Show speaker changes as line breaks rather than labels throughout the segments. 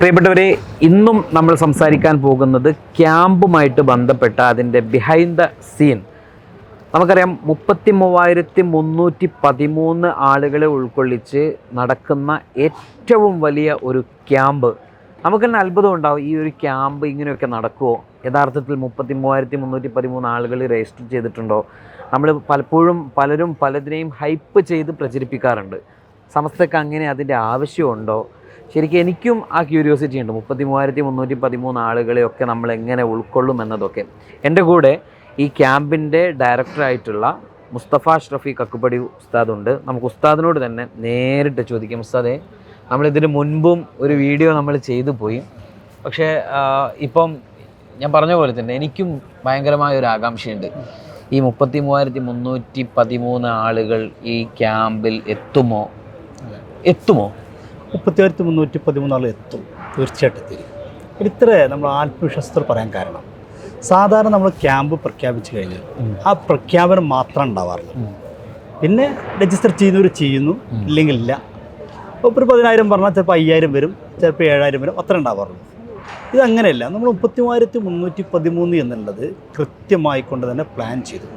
പ്രിയപ്പെട്ടവരെ, ഇന്നും നമ്മൾ സംസാരിക്കാൻ പോകുന്നത് ക്യാമ്പുമായിട്ട് ബന്ധപ്പെട്ട അതിൻ്റെ ബിഹൈൻഡ് ദ സീൻ. നമുക്കറിയാം 33,313 ആളുകളെ ഉൾക്കൊള്ളിച്ച് നടക്കുന്ന ഏറ്റവും വലിയ ഒരു ക്യാമ്പ്. നമുക്ക് തന്നെ അത്ഭുതം ഉണ്ടാവും, ഈ ഒരു ക്യാമ്പ് ഇങ്ങനെയൊക്കെ നടക്കുമോ? യഥാർത്ഥത്തിൽ 33,313 ആളുകൾ രജിസ്റ്റർ ചെയ്തിട്ടുണ്ടോ? നമ്മൾ പലരും പലതിനെയും ഹൈപ്പ് ചെയ്ത് പ്രചരിപ്പിക്കാറുണ്ട്. സമസ്തക്ക് അങ്ങനെ അതിൻ്റെ ആവശ്യമുണ്ടോ? ശരിക്കും എനിക്കും ആ ക്യൂരിയോസിറ്റി ഉണ്ട്. 33,313 ആളുകളെയൊക്കെ നമ്മൾ എങ്ങനെ ഉൾക്കൊള്ളും എന്നതൊക്കെ. എൻ്റെ കൂടെ ഈ ക്യാമ്പിൻ്റെ ഡയറക്ടറായിട്ടുള്ള മുസ്തഫ അഷ്റഫി കക്കുപടി ഉസ്താദുണ്ട്. നമുക്ക് ഉസ്താദിനോട് തന്നെ നേരിട്ട് ചോദിക്കാം. ഉസ്താദെ, നമ്മളിതിന് മുൻപും ഒരു വീഡിയോ നമ്മൾ ചെയ്തു പോയി. പക്ഷേ ഇപ്പം ഞാൻ പറഞ്ഞ പോലെ തന്നെ എനിക്കും ഭയങ്കരമായ ഒരു ആകാംക്ഷയുണ്ട്. ഈ 33,313 ആളുകൾ ഈ ക്യാമ്പിൽ എത്തുമോ?
33,313 ആൾ എത്തും, തീർച്ചയായിട്ടും എത്തിരും. ഇത്ര നമ്മൾ ആത്മവിശ്വാസത്തോട് പറയാൻ കാരണം, സാധാരണ നമ്മൾ ക്യാമ്പ് പ്രഖ്യാപിച്ചു കഴിഞ്ഞാൽ ആ പ്രഖ്യാപനം മാത്രം ഉണ്ടാവാറില്ല. പിന്നെ രജിസ്റ്റർ ചെയ്യുന്നവർ ചെയ്യുന്നു, ഇല്ലെങ്കിൽ ഇല്ല. ഇപ്പോൾ ഒരു 10,000 പറഞ്ഞാൽ ചിലപ്പോൾ 5,000 വരും, ചിലപ്പോൾ 7,000 വരും, അത്ര ഉണ്ടാവാറുള്ളൂ. ഇതങ്ങനെയല്ല. നമ്മൾ 33,313 എന്നുള്ളത് കൃത്യമായിക്കൊണ്ട് തന്നെ പ്ലാൻ ചെയ്തു.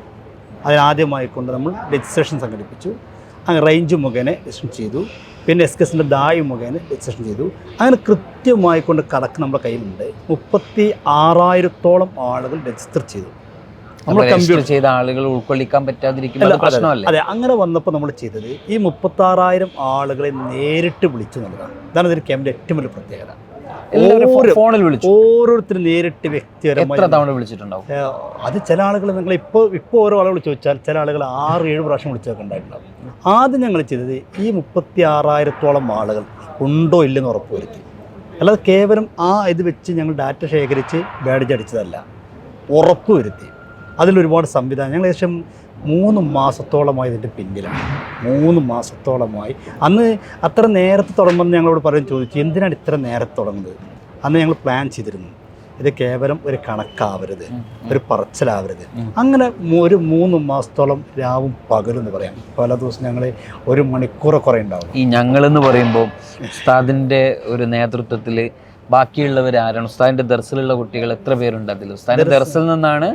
അതിനാദ്യമായിക്കൊണ്ട് നമ്മൾ രജിസ്ട്രേഷൻ സംഘടിപ്പിച്ചു. അങ്ങനെ റേഞ്ച് മുഖേന രജിസ്ട്രേഷൻ ചെയ്തു. പിന്നെ SKSൻ്റെ ദായി മുഖേന രജിസ്ട്രേഷൻ ചെയ്തു. അങ്ങനെ കൃത്യമായി കൊണ്ട് കണക്ക് നമ്മുടെ കയ്യിലുണ്ട്. 36,000-ഓളം ആളുകൾ രജിസ്റ്റർ ചെയ്തു.
നമ്മൾ കമ്പ്യൂട്ടർ ചെയ്ത ആളുകൾ ഉൾക്കൊള്ളിക്കാൻ പറ്റാതിരിക്കുന്നത് പ്രശ്നമല്ല.
അതെ, അങ്ങനെ വന്നപ്പോൾ നമ്മൾ ചെയ്തത് ഈ 36,000 ആളുകളെ നേരിട്ട് വിളിച്ചു എന്നുള്ളതാണ്. ഇതാണ് ഇതിൻ്റെ ക്യാമ്പിൻ്റെ ഏറ്റവും വലിയ പ്രത്യേകത.
ഫോണിൽ വിളിച്ചു,
ഓരോരുത്തരും നേരിട്ട് വ്യക്തിപരമായി
വിളിച്ചിട്ടുണ്ടാവും.
അത് ചില ആളുകൾ നിങ്ങൾ ഇപ്പോൾ ഓരോ ആളുകൾ ചോദിച്ചാൽ ചില ആളുകൾ 6-7 പ്രാവശ്യം വിളിച്ചൊക്കെ ഉണ്ടായിട്ടുണ്ടാവും. ആദ്യം ഞങ്ങൾ ചെയ്തത് ഈ 36,000-ഓളം ആളുകൾ ഉണ്ടോ ഇല്ലെന്ന് ഉറപ്പുവരുത്തി. അല്ലാതെ കേവലം ഇത് വെച്ച് ഞങ്ങൾ ഡാറ്റ ശേഖരിച്ച് ബാഡ്ജ് അടിച്ചതല്ല, ഉറപ്പുവരുത്തി. അതിലൊരുപാട് സംവിധാനം ഞങ്ങൾ ഏകദേശം 3 മാസത്തോളമായി ഇതിൻ്റെ പിന്നിലാണ്. 3 മാസത്തോളമായി. അന്ന് അത്ര നേരത്തെ തുടങ്ങുമെന്ന് ഞങ്ങളോട് ചോദിച്ചു, എന്തിനാണ് ഇത്ര നേരത്തെ തുടങ്ങുന്നത്? അന്ന് ഞങ്ങൾ പ്ലാൻ ചെയ്തിരുന്നു, ഇത് കേവലം ഒരു കണക്കാവരുത്, ഒരു പറച്ചിലാവരുത്. അങ്ങനെ ഒരു 3 മാസത്തോളം രാവും പകലും എന്ന് പറയാം. പല ദിവസം ഞങ്ങൾ 1 മണിക്കൂർ കുറേ ഉണ്ടാവും.
ഈ ഞങ്ങളെന്ന് പറയുമ്പോൾ ഉസ്താദിൻ്റെ ഒരു നേതൃത്വത്തിൽ ബാക്കിയുള്ളവർ ആരാണ്? ഉസ്താദിൻ്റെ ദർസിലുള്ള കുട്ടികൾ എത്ര പേരുണ്ട്? അതിൽ ഉസ്താദിൻ്റെ ദർസിൽ നിന്നാണ്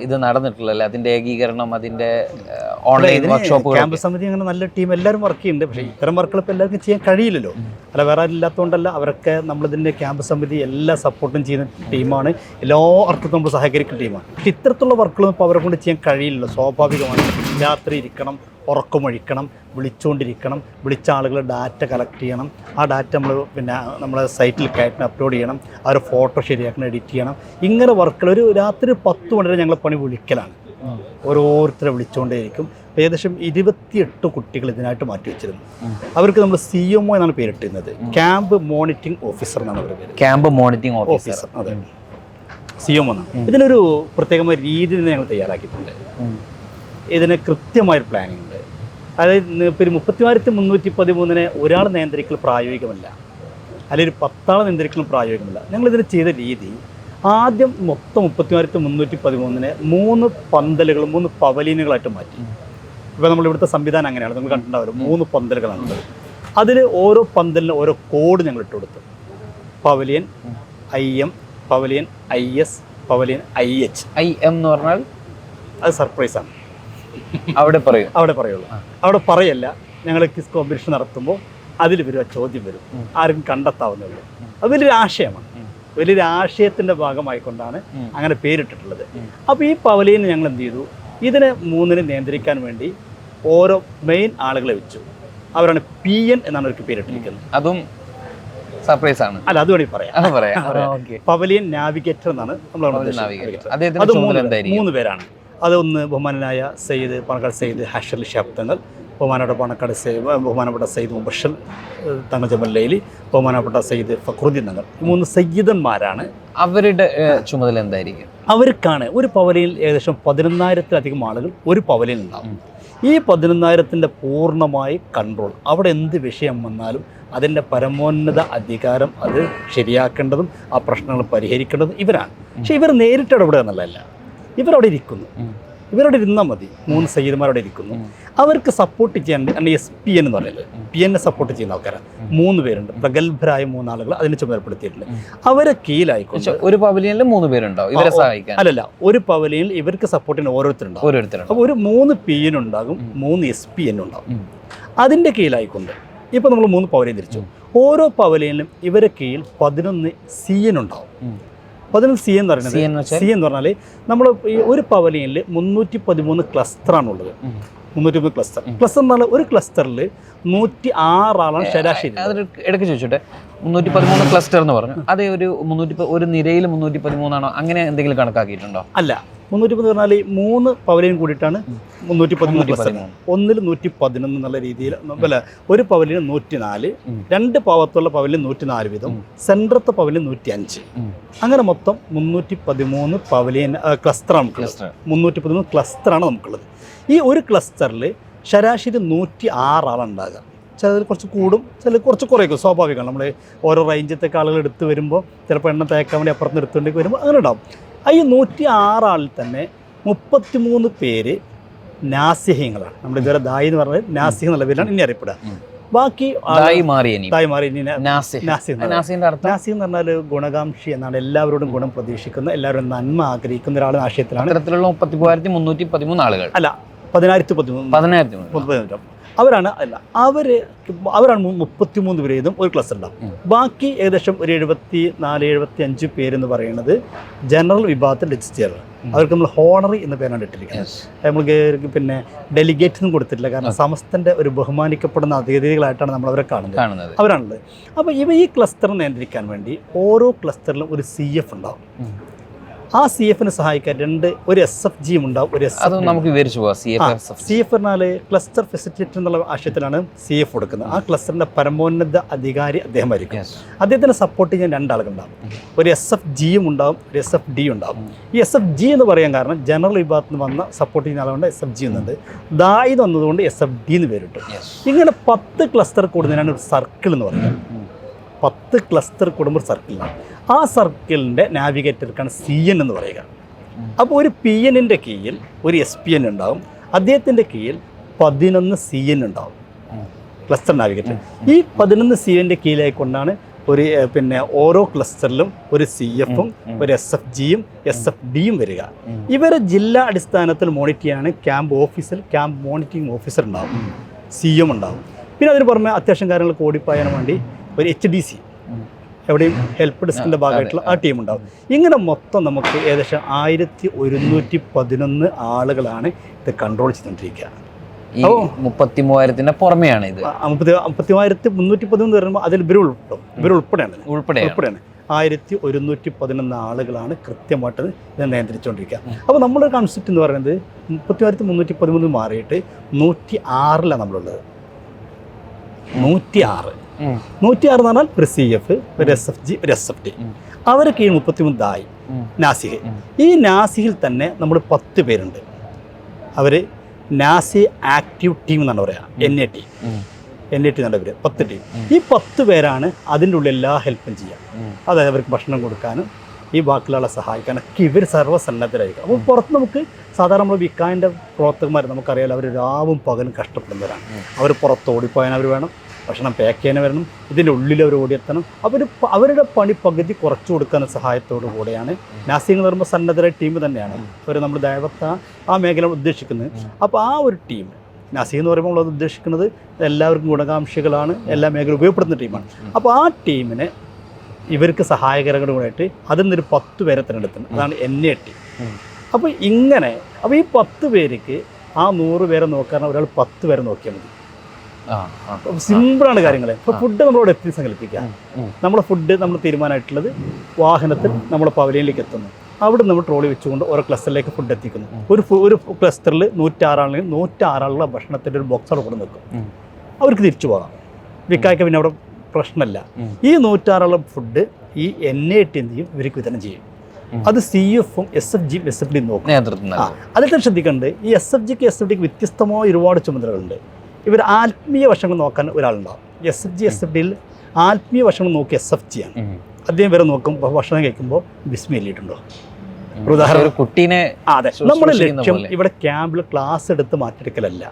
ഇത് നടന്നിട്ടുള്ളത്. അതിൻ്റെ ഏകീകരണം, അതിൻ്റെ ഓൺലൈൻ വർക്ക്ഷോപ്പ്,
ക്യാമ്പ് സമിതി, അങ്ങനെ നല്ല ടീം എല്ലാവരും വർക്ക് ചെയ്യുന്നുണ്ട്. പക്ഷേ ഇത്തരം വർക്കുകൾ ഇപ്പോൾ എല്ലാവർക്കും ചെയ്യാൻ കഴിയില്ലല്ലോ. അല്ല, വേറെ ഇല്ലാത്തതുകൊണ്ടല്ല. അവരൊക്കെ നമ്മളിതിൻ്റെ ക്യാമ്പ് സമിതി എല്ലാ സപ്പോർട്ടും ചെയ്യുന്ന ടീമാണ്. എല്ലാ അർത്ഥത്തും നമ്മൾ സഹകരിക്കുന്ന ടീമാണ്. പക്ഷേ ഇത്തരത്തിലുള്ള വർക്കുകളൊന്നും ഇപ്പോൾ അവരെ കൊണ്ട് ചെയ്യാൻ കഴിയില്ലല്ലോ. സ്വാഭാവികമാണ്. രാത്രി ഇരിക്കണം, ഉറക്കമൊഴിക്കണം, വിളിച്ചുകൊണ്ടിരിക്കണം, വിളിച്ച ആളുകൾ ഡാറ്റ കളക്ട് ചെയ്യണം. ആ ഡാറ്റ നമ്മളെ സൈറ്റിൽ കയറ്റി അപ്ലോഡ് ചെയ്യണം. അവരുടെ ഫോട്ടോ ശരിയാക്കണം, എഡിറ്റ് ചെയ്യണം. ഇങ്ങനെ വർക്കുകൾ ഒരു രാത്രി 10 മണി വരെ ഞങ്ങൾ പണി വിളിക്കലാണ്. ഓരോരുത്തരെ വിളിച്ചുകൊണ്ടേയിരിക്കും. ഏകദേശം 28 കുട്ടികൾ ഇതിനായിട്ട് മാറ്റി വെച്ചിരുന്നു. അവർക്ക് നമ്മൾ CMO എന്നാണ് പേരിട്ടിരുന്നത്. ക്യാമ്പ് മോണിറ്ററിംഗ് ഓഫീസർ എന്നാണ് അവരുടെ പേര്.
Camp monitoring officer.
അതെ, CMO എന്നാണ്. ഇതിനൊരു പ്രത്യേകമായ രീതി ഞങ്ങൾ തയ്യാറാക്കിയിട്ടുണ്ട്. ഇതിന് കൃത്യമായൊരു പ്ലാനിങ് ഉണ്ട്. അതായത് ഇപ്പോൾ 33,313 ഒരാൾ നിയന്ത്രിക്കൽ പ്രായോഗികമല്ല, അല്ലെങ്കിൽ 10 ആൾ നിയന്ത്രിക്കലും പ്രായോഗികമല്ല. ഞങ്ങളിതിന് ചെയ്ത രീതി, ആദ്യം മൊത്തം 33,313 3 പന്തലുകളും 3 പവലീനുകളായിട്ട് മാറ്റി. ഇപ്പോൾ നമ്മളിവിടുത്തെ സംവിധാനം അങ്ങനെയാണ്, നിങ്ങൾ കണ്ടിട്ടുണ്ടാവും. 3 പന്തലുകളാണുള്ളത്. അതിൽ ഓരോ പന്തലിന് ഓരോ കോഡ് ഞങ്ങൾ ഇട്ട് കൊടുത്തു. Pavilion IM, pavilion IS, pavilion IH.
IM എന്ന് പറഞ്ഞാൽ
അത് സർപ്രൈസാണ്.
അവിടെ
പറയുള്ളൂ. അവിടെ പറയല്ല. ഞങ്ങൾ ക്വിസ് കോമ്പറ്റീഷൻ നടത്തുമ്പോൾ അതിൽ വരും, ചോദ്യം വരും, ആർക്കും കണ്ടെത്താവുന്നുള്ളൂ. അത് വലിയൊരു ആശയമാണ്. വലിയൊരു ആശയത്തിൻ്റെ ഭാഗമായിക്കൊണ്ടാണ് അങ്ങനെ പേരിട്ടിട്ടുള്ളത്. അപ്പോൾ ഈ പവലിയന് ഞങ്ങൾ എന്ത് ചെയ്തു, ഇതിനെ 3 നിയന്ത്രിക്കാൻ വേണ്ടി ഓരോ മെയിൻ ആളുകളെ വെച്ചു. അവരാണ് PN എന്നാണ് അവർക്ക് പേരിട്ടിരിക്കുന്നത്.
അതും സർപ്രൈസ് ആണ്.
അല്ല, അത് വേണമെങ്കിൽ പറയാം. പവലിയൻ നാവിഗേറ്റർ എന്നാണ് നമ്മൾ. അത് 3 പേരാണ്. അതൊന്ന് ബഹുമാനായ സയ്യിദ് പാണക്കാട് സയ്യിദ് ഹഷർ ഷിഹാബ് തങ്ങൾ, ബഹുമാനപ്പെട്ട സയ്യിദ് മുബഷർ തങ്ങൾ ജമല്ലയിലി, ബഹുമാനപ്പെട്ട സയ്യിദ് ഫഖറുദ്ദീൻ തങ്ങൾ. 3 സയ്യിദന്മാരാണ്.
അവരുടെ ചുമതല എന്തായിരിക്കും?
അവർക്കാണ് ഒരു പവലിയിൽ ഏകദേശം 11,000-ലധികം ആളുകൾ ഒരു പവലിയിൽ ഉണ്ടാവും. ഈ 11,000-ൻ്റെ പൂർണ്ണമായി കൺട്രോൾ, അവിടെ എന്ത് വിഷയം വന്നാലും അതിൻ്റെ പരമോന്നത അധികാരം അത് ശരിയാക്കേണ്ടതും ആ പ്രശ്നങ്ങൾ പരിഹരിക്കേണ്ടതും ഇവരാണ്. പക്ഷേ ഇവർ നേരിട്ട് ഇടപെടുക എന്നുള്ളതല്ല. ഇവരവിടെ ഇരിക്കുന്നു. ഇവരോട് ഇരുന്നാൽ മതി. 3 സയ്യിദ്മാരോടെ ഇരിക്കുന്നു. അവർക്ക് സപ്പോർട്ട് ചെയ്യാൻ SPN എന്ന് പറയുന്നത് PN സപ്പോർട്ട് ചെയ്യുന്ന ആൾക്കാരാണ്. 3 പേരുണ്ട്, പ്രഗത്ഭരായ 3 ആളുകൾ അതിന് ചുമതലപ്പെടുത്തിയിട്ടുണ്ട്. അവരെ കീഴിലായിക്കൊണ്ട്
ഒരു പവലിയനിൽ 3 പേരുണ്ടാവും ഇവരെ സഹായിക്കാൻ.
അല്ലല്ല, ഒരു പവലിയനിൽ ഇവർക്ക് സപ്പോർട്ടിന് ഓരോരുത്തരുണ്ടാവും. അപ്പോൾ ഒരു 3 PN ഉണ്ടാകും, 3 SPN ഉണ്ടാകും. അതിൻ്റെ കീഴിലായിക്കൊണ്ട് ഇപ്പോൾ നമ്മൾ 3 പവലിയൻ തിരിച്ചു. ഓരോ പവലിയനിലും ഇവരെ കീഴിൽ 11 CN ഉണ്ടാവും. 11 CN എന്ന് പറയുന്നത് CN എന്ന് പറഞ്ഞാൽ നമ്മൾ ഈ ഒരു പവലിയനിൽ 313 ക്ലസ്റ്ററാണുള്ളത്. 313 ക്ലസ്റ്റർ എന്ന് പറഞ്ഞാൽ ഒരു ക്ലസ്റ്ററിൽ 106 ആളാണ് ശരാശരി.
ഇടയ്ക്ക് ചോദിച്ചോട്ടെ, 313 ക്ലസ്റ്റർ എന്ന് പറഞ്ഞു, അതേ ഒരു നിരയിൽ 313 ആണോ, അങ്ങനെ എന്തെങ്കിലും കണക്കാക്കിയിട്ടുണ്ടോ?
അല്ല, 313 പറഞ്ഞാൽ 3 പവലിയൻ കൂടിയിട്ടാണ് 313 ക്ലസ്റ്റർ. ഒന്നിൽ 111 എന്നുള്ള രീതിയിൽ അല്ല, ഒരു പവലിയൻ 104, 2 ഭാഗത്തുള്ള പവലിയൻ 104 വീതം, സെൻട്രത്തെ പവലിയൻ 105, അങ്ങനെ മൊത്തം 313 പവലിയൻ ക്ലസ്റ്ററാണ്. 313 ക്ലസ്റ്ററാണ് നമുക്കുള്ളത്. ഈ ഒരു ക്ലസ്റ്ററിൽ ശരാശരി 106 ആളാണ് ഉണ്ടാകുക. ചിലർ കുറച്ച് കൂടും, ചിലർ കുറച്ച് കുറയ്ക്കും, സ്വാഭാവികമാണ്. നമ്മൾ ഓരോ റേഞ്ചത്തേക്ക് ആളുകൾ എടുത്ത് വരുമ്പോൾ ചിലപ്പോൾ എണ്ണം തേക്കാൻ വേണ്ടി അപ്പുറത്ത് എടുത്തുകൊണ്ടേക്ക് വരുമ്പോൾ അങ്ങനെ ഉണ്ടാവും. ഈ 106 ആളിൽ തന്നെ 33 പേര് നാസിഹ്യങ്ങളാണ്. നമ്മുടെ ഇതുവരെ ദായി എന്ന് പറഞ്ഞാൽ നാസിഹ് എന്നുള്ള പേരിലാണ് ഇനി അറിയപ്പെടുക. ബാക്കി നാസി എന്ന് പറഞ്ഞാൽ ഗുണകാംക്ഷി എന്നാണ്, എല്ലാവരോടും ഗുണം പ്രതീക്ഷിക്കുന്ന, എല്ലാവരും നന്മ ആഗ്രഹിക്കുന്ന ഒരാൾ ആശയത്തിലാണ്.
33,13 ആളുകൾ അല്ല,
10,013 അവരാണ്. അല്ല, അവരാണ് 33 പേര് ഇതും ഒരു ക്ലസ്റ്റർ ഉണ്ടാവും. ബാക്കി ഏകദേശം ഒരു 74-75 പേരെന്ന് പറയുന്നത് ജനറൽ വിഭാഗത്തിൽ രജിസ്റ്റർ. അവർക്ക് നമ്മൾ ഹോണറി എന്ന പേരാണ് ഇട്ടിരിക്കുന്നത്. നമുക്ക് പിന്നെ ഡെലിഗേറ്റ് ഒന്നും കൊടുത്തിട്ടില്ല, കാരണം സമസ്തൻ്റെ ഒരു ബഹുമാനിക്കപ്പെടുന്ന അതിഥികളായിട്ടാണ് നമ്മൾ അവരെ കാണുന്നത്. അവരാണുള്ളത്. അപ്പോൾ ഈ ക്ലസ്റ്റർ നിയന്ത്രിക്കാൻ വേണ്ടി ഓരോ ക്ലസ്റ്ററിലും ഒരു CF ഉണ്ടാവും. ആ CFനെ സഹായിക്കാൻ ഒരു SFG ഉണ്ടാവും, ഒരു
നമുക്ക് വിവരിച്ചു പോകാം.
CF പറഞ്ഞാൽ ക്ലസ്റ്റർ ഫെസിലിറ്റേറ്റർ എന്നുള്ള ആശയത്തിലാണ് CF കൊടുക്കുന്നത്. ആ ക്ലസ്റ്ററിൻ്റെ പരമോന്നത അധികാരി അദ്ദേഹമായിരിക്കും. അദ്ദേഹത്തിന് സപ്പോർട്ട് ചെയ്യാൻ 2 ആളുകളുണ്ടാവും. ഒരു SFGയും ഉണ്ടാവും, ഒരു SFD ഉണ്ടാവും. ഈ SFG എന്ന് പറയാൻ കാരണം ജനറൽ വിഭാഗത്തിൽ നിന്ന് വന്ന സപ്പോർട്ട് ചെയ്യുന്ന ആളുകൊണ്ട് SFG എന്നുണ്ട്. ദായി വന്നതുകൊണ്ട് SFD എന്ന് പേരിട്ടു. ഇങ്ങനെ 10 ക്ലസ്റ്റർ കൂടുന്നതിനാണ് ഒരു സർക്കിൾ എന്ന് പറയുന്നത്. 10 ക്ലസ്റ്റർ കൂടുമ്പോൾ സർക്കിളിലാണ്. ആ സർക്കിളിൻ്റെ നാവിഗേറ്റർക്കാണ് CN എന്ന് പറയുക. അപ്പോൾ ഒരു PNൻ്റെ കീഴിൽ ഒരു SPN ഉണ്ടാവും, അദ്ദേഹത്തിൻ്റെ കീഴിൽ 11 CN ഉണ്ടാവും, ക്ലസ്റ്റർ നാവിഗേറ്റർ. ഈ 11 CNൻ്റെ കീഴിലായിക്കൊണ്ടാണ് ഒരു പിന്നെ ഓരോ ക്ലസ്റ്ററിലും ഒരു CFും ഒരു SFGയും SFDയും വരിക. ഇവരെ ജില്ലാ അടിസ്ഥാനത്തിൽ മോണിറ്റർ ചെയ്യാൻ ക്യാമ്പ് മോണിറ്ററിംഗ് ഓഫീസർ ഉണ്ടാവും, CM ഉണ്ടാവും. പിന്നെ അതിന് പുറമെ അത്യാവശ്യം കാര്യങ്ങൾ ഓടിപ്പായാൻ വേണ്ടി ഒരു HDC, എവിടെയും ഹെൽപ്പ് ഡെസ്കിൻ്റെ ഭാഗമായിട്ടുള്ള ആ ടീം ഉണ്ടാവും. ഇങ്ങനെ മൊത്തം നമുക്ക് ഏകദേശം 1111 ആളുകളാണ് ഇത് കൺട്രോൾ ചെയ്തുകൊണ്ടിരിക്കുക.
33,000 പുറമെയാണ് ഇത്.
30,313 പറയുമ്പോൾ അതിൽ ഇവരുൾപ്പെടെയാണ് 1111 ആളുകളാണ് കൃത്യമായിട്ട് ഇത് നിയന്ത്രിച്ചുകൊണ്ടിരിക്കുക. അപ്പോൾ നമ്മുടെ കൺസെപ്റ്റ് എന്ന് പറയുന്നത് 30,313 മാറിയിട്ട് 106 നമ്മളുള്ളത്. 106 എന്ന് പറഞ്ഞാൽ ഒരു CF, ഒരു SFG, ഒരു SFD. അവരെ കീഴിൽ 33 ദായി, നാസിഹ്. ഈ നാസിഹിൽ തന്നെ നമ്മൾ 10 പേരുണ്ട്. അവർ നാസി ആക്റ്റീവ് ടീം എന്നാണ് പറയുക, NAT എന്നുള്ള പേര്. 10 ടീം. ഈ 10 പേരാണ് അതിൻ്റെ ഉള്ളിൽ എല്ലാ ഹെൽപ്പും ചെയ്യുക. അതായത് അവർക്ക് ഭക്ഷണം കൊടുക്കാനും ഈ ബാക്കിയുള്ള സഹായിക്കാനൊക്കെ ഇവർ സർവ്വസന്നദ്ധരായിരിക്കും. അപ്പോൾ പുറത്ത് നമുക്ക് സാധാരണ നമ്മൾ വിക്കാൻ്റെ പ്രവർത്തകന്മാർ നമുക്കറിയാലോ, അവർ രാവും പകലും കഷ്ടപ്പെടുന്നവരാണ്. അവർ പുറത്ത് ഓടിപ്പോയാൻ അവർ വേണം, ഭക്ഷണം പാക്ക് ചെയ്യാൻ വരണം, ഇതിൻ്റെ ഉള്ളിൽ അവർ ഓടിയെത്തണം. അവരുടെ പണി പകുതി കുറച്ചു കൊടുക്കുന്ന സഹായത്തോടു കൂടെയാണ് നാസിങ്ങൾ പറയുമ്പോൾ സന്നദ്ധരായ ടീം തന്നെയാണ് അവർ നമ്മൾ ദൈവത്തെ ആ മേഖല ഉദ്ദേശിക്കുന്നത്. അപ്പോൾ ആ ഒരു ടീം നാസി എന്ന് പറയുമ്പോൾ നമ്മളത് ഉദ്ദേശിക്കുന്നത് എല്ലാവർക്കും ഗുണകാംക്ഷികളാണ്, എല്ലാ മേഖല ഉപയോഗപ്പെടുന്ന ടീമാണ്. അപ്പോൾ ആ ടീമിനെ ഇവർക്ക് സഹായകരങ്ങളുമായിട്ട് അതിൽ നിന്നൊരു 10 പേരെ തിരഞ്ഞെടുക്കുന്നത്, അതാണ് NAT. അപ്പോൾ ഈ 10 പേർക്ക് ആ 100 പേരെ നോക്കാൻ ഒരാൾ 10 പേരെ നോക്കിയാൽ മതി. സിമ്പിളാണ് കാര്യങ്ങൾ. ഇപ്പോൾ ഫുഡ് നമ്മളോട് എത്തി സങ്കല്പിക്കുക. നമ്മളെ ഫുഡ് നമ്മൾ തീരുമാനമായിട്ടുള്ളത് വാഹനത്തിൽ നമ്മുടെ പവലിയനിലേക്ക് എത്തുന്നു. അവിടെ നമ്മൾ ട്രോളി വെച്ചുകൊണ്ട് ഓരോ ക്ലസ്റ്ററിലേക്ക് ഫുഡ് എത്തിക്കുന്നു. ഒരു ക്ലസ്റ്ററിൽ 106 ആളുകൾ 106 ആളുള്ള ഭക്ഷണത്തിൻ്റെ ഒരു ബോക്സ് അവിടെ കൊണ്ട് നിൽക്കും. അവർക്ക് തിരിച്ചു പോകാം, വിൽക്കായ്ക്ക് പിന്നെ അവിടെ പ്രശ്നമല്ല. ഈ 106 ആളുള്ള ഫുഡ് ഈ NAT എന്ത് ചെയ്യും, ഇവർക്ക് വിതരണം ചെയ്യും. അത് CFും SFGയും SFDയും നോക്കും. അതിൽ ശ്രദ്ധിക്കേണ്ടത് ഈ SFGക്ക് SFDക്ക് വ്യത്യസ്തമായ ഒരുപാട് ചുമതലകളുണ്ട്. ഇവർ ആത്മീയ വശങ്ങൾ നോക്കാൻ ഒരാളുണ്ടാവും. SFG SFDയിൽ ആത്മീയ വശങ്ങൾ നോക്കി SFG ആണ്. അദ്ദേഹം വരെ നോക്കും ഭക്ഷണം കഴിക്കുമ്പോൾ ബിസ്മി എല്ലിയിട്ടുണ്ടോ, ഒരു ഉദാഹരണം,
ഒരു കുട്ടീനെ
അതെ, നമ്മുടെ ലക്ഷ്യം ഇവിടെ ക്യാമ്പിൽ ക്ലാസ് എടുത്ത് മാറ്റിയെടുക്കലല്ല,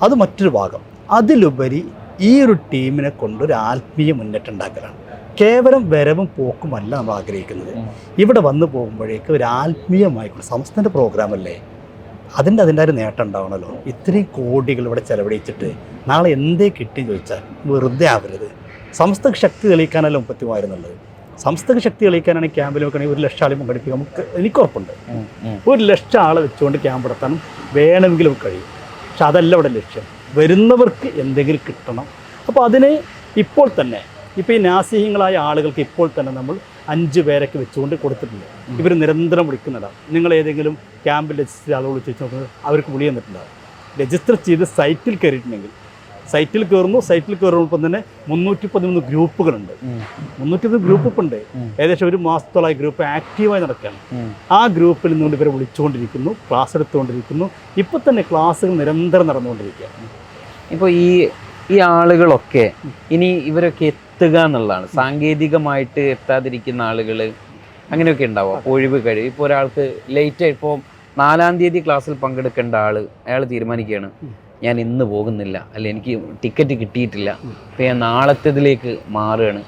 അത് മറ്റൊരു ഭാഗം. അതിലുപരി ഈ ഒരു ടീമിനെ കൊണ്ട് ഒരു ആത്മീയ മുന്നേറ്റം ഉണ്ടാക്കലാണ്. കേവലം വരവും പോക്കുമല്ല നമ്മൾ ആഗ്രഹിക്കുന്നത്. ഇവിടെ വന്നു പോകുമ്പോഴേക്ക് ഒരു ആത്മീയമായിക്കൊണ്ട് സംസ്ഥാന പ്രോഗ്രാമല്ലേ, അതിൻ്റെ ഒരു നേട്ടം ഉണ്ടാവണമല്ലോ. ഇത്രയും കോടികൾ ഇവിടെ ചെലവഴിച്ചിട്ട് നാളെ എന്തേ കിട്ടി ചോദിച്ചാൽ വെറുതെ ആവരുത്. സംസ്ഥക്ക് ശക്തി തെളിയിക്കാനല്ല 30,000 എന്നുള്ളത്. സംസ്ഥക്ക് ശക്തി തെളിയിക്കാനാണ് ക്യാമ്പിൽ വെക്കണമെങ്കിൽ 1,00,000 ആളെ പങ്കെടുപ്പിക്കാൻ നമുക്ക് എനിക്ക് ഉറപ്പുണ്ട്. 1,00,000 ആളെ വെച്ചുകൊണ്ട് ക്യാമ്പ് നടത്താനും വേണമെങ്കിലും കഴിയും. പക്ഷെ അതല്ല ഇവിടെ ലക്ഷ്യം. വരുന്നവർക്ക് എന്തെങ്കിലും കിട്ടണം. അപ്പോൾ അതിന് ഇപ്പോൾ തന്നെ ഇപ്പോൾ ഈ നാസിഹ്യങ്ങളായ ആളുകൾക്ക് ഇപ്പോൾ തന്നെ നമ്മൾ 5 പേരൊക്കെ വെച്ചുകൊണ്ട് കൊടുത്തിട്ടുണ്ട്. ഇവർ നിരന്തരം വിളിക്കുന്നതാണ്. നിങ്ങൾ ഏതെങ്കിലും ക്യാമ്പിൽ രജിസ്റ്റർ ചെയ്ത ആളുകൾ ചോദിച്ചു നോക്കുന്നത് അവർക്ക് വിളി തന്നിട്ടുണ്ടാകും. രജിസ്റ്റർ ചെയ്ത് സൈറ്റിൽ കയറിയിട്ടുണ്ടെങ്കിൽ സൈറ്റിൽ കയറുമ്പോൾ തന്നെ 313 ഗ്രൂപ്പുകളുണ്ട്. 313 ഗ്രൂപ്പ് ഇപ്പം ഉണ്ട്. ഏകദേശം 1 മാസത്തോളമായി ഗ്രൂപ്പ് ആക്റ്റീവായി നടക്കുകയാണ്. ആ ഗ്രൂപ്പിൽ നിന്നുകൊണ്ട് ഇവരെ വിളിച്ചുകൊണ്ടിരിക്കുന്നു, ക്ലാസ് എടുത്തുകൊണ്ടിരിക്കുന്നു. ഇപ്പോൾ തന്നെ ക്ലാസ്സുകൾ നിരന്തരം നടന്നുകൊണ്ടിരിക്കുകയാണ്.
ഇപ്പോൾ ഈ ആളുകളൊക്കെ ഇനി ഇവരൊക്കെ എത്തുക എന്നുള്ളതാണ്. സാങ്കേതികമായിട്ട് എത്താതിരിക്കുന്ന ആളുകൾ അങ്ങനെയൊക്കെ ഉണ്ടാവും. ഒഴിവ് കഴിവ്. ഇപ്പോൾ ഒരാൾക്ക് ലേറ്റായി, ഇപ്പോൾ 4-ാം തീയതി ക്ലാസ്സിൽ പങ്കെടുക്കേണ്ട അയാൾ തീരുമാനിക്കുകയാണ്, ഞാൻ ഇന്ന് പോകുന്നില്ല, അല്ലെ എനിക്ക് ടിക്കറ്റ് കിട്ടിയിട്ടില്ല, അപ്പോൾ ഞാൻ നാളത്തേതിലേക്ക് മാറുകയാണ്.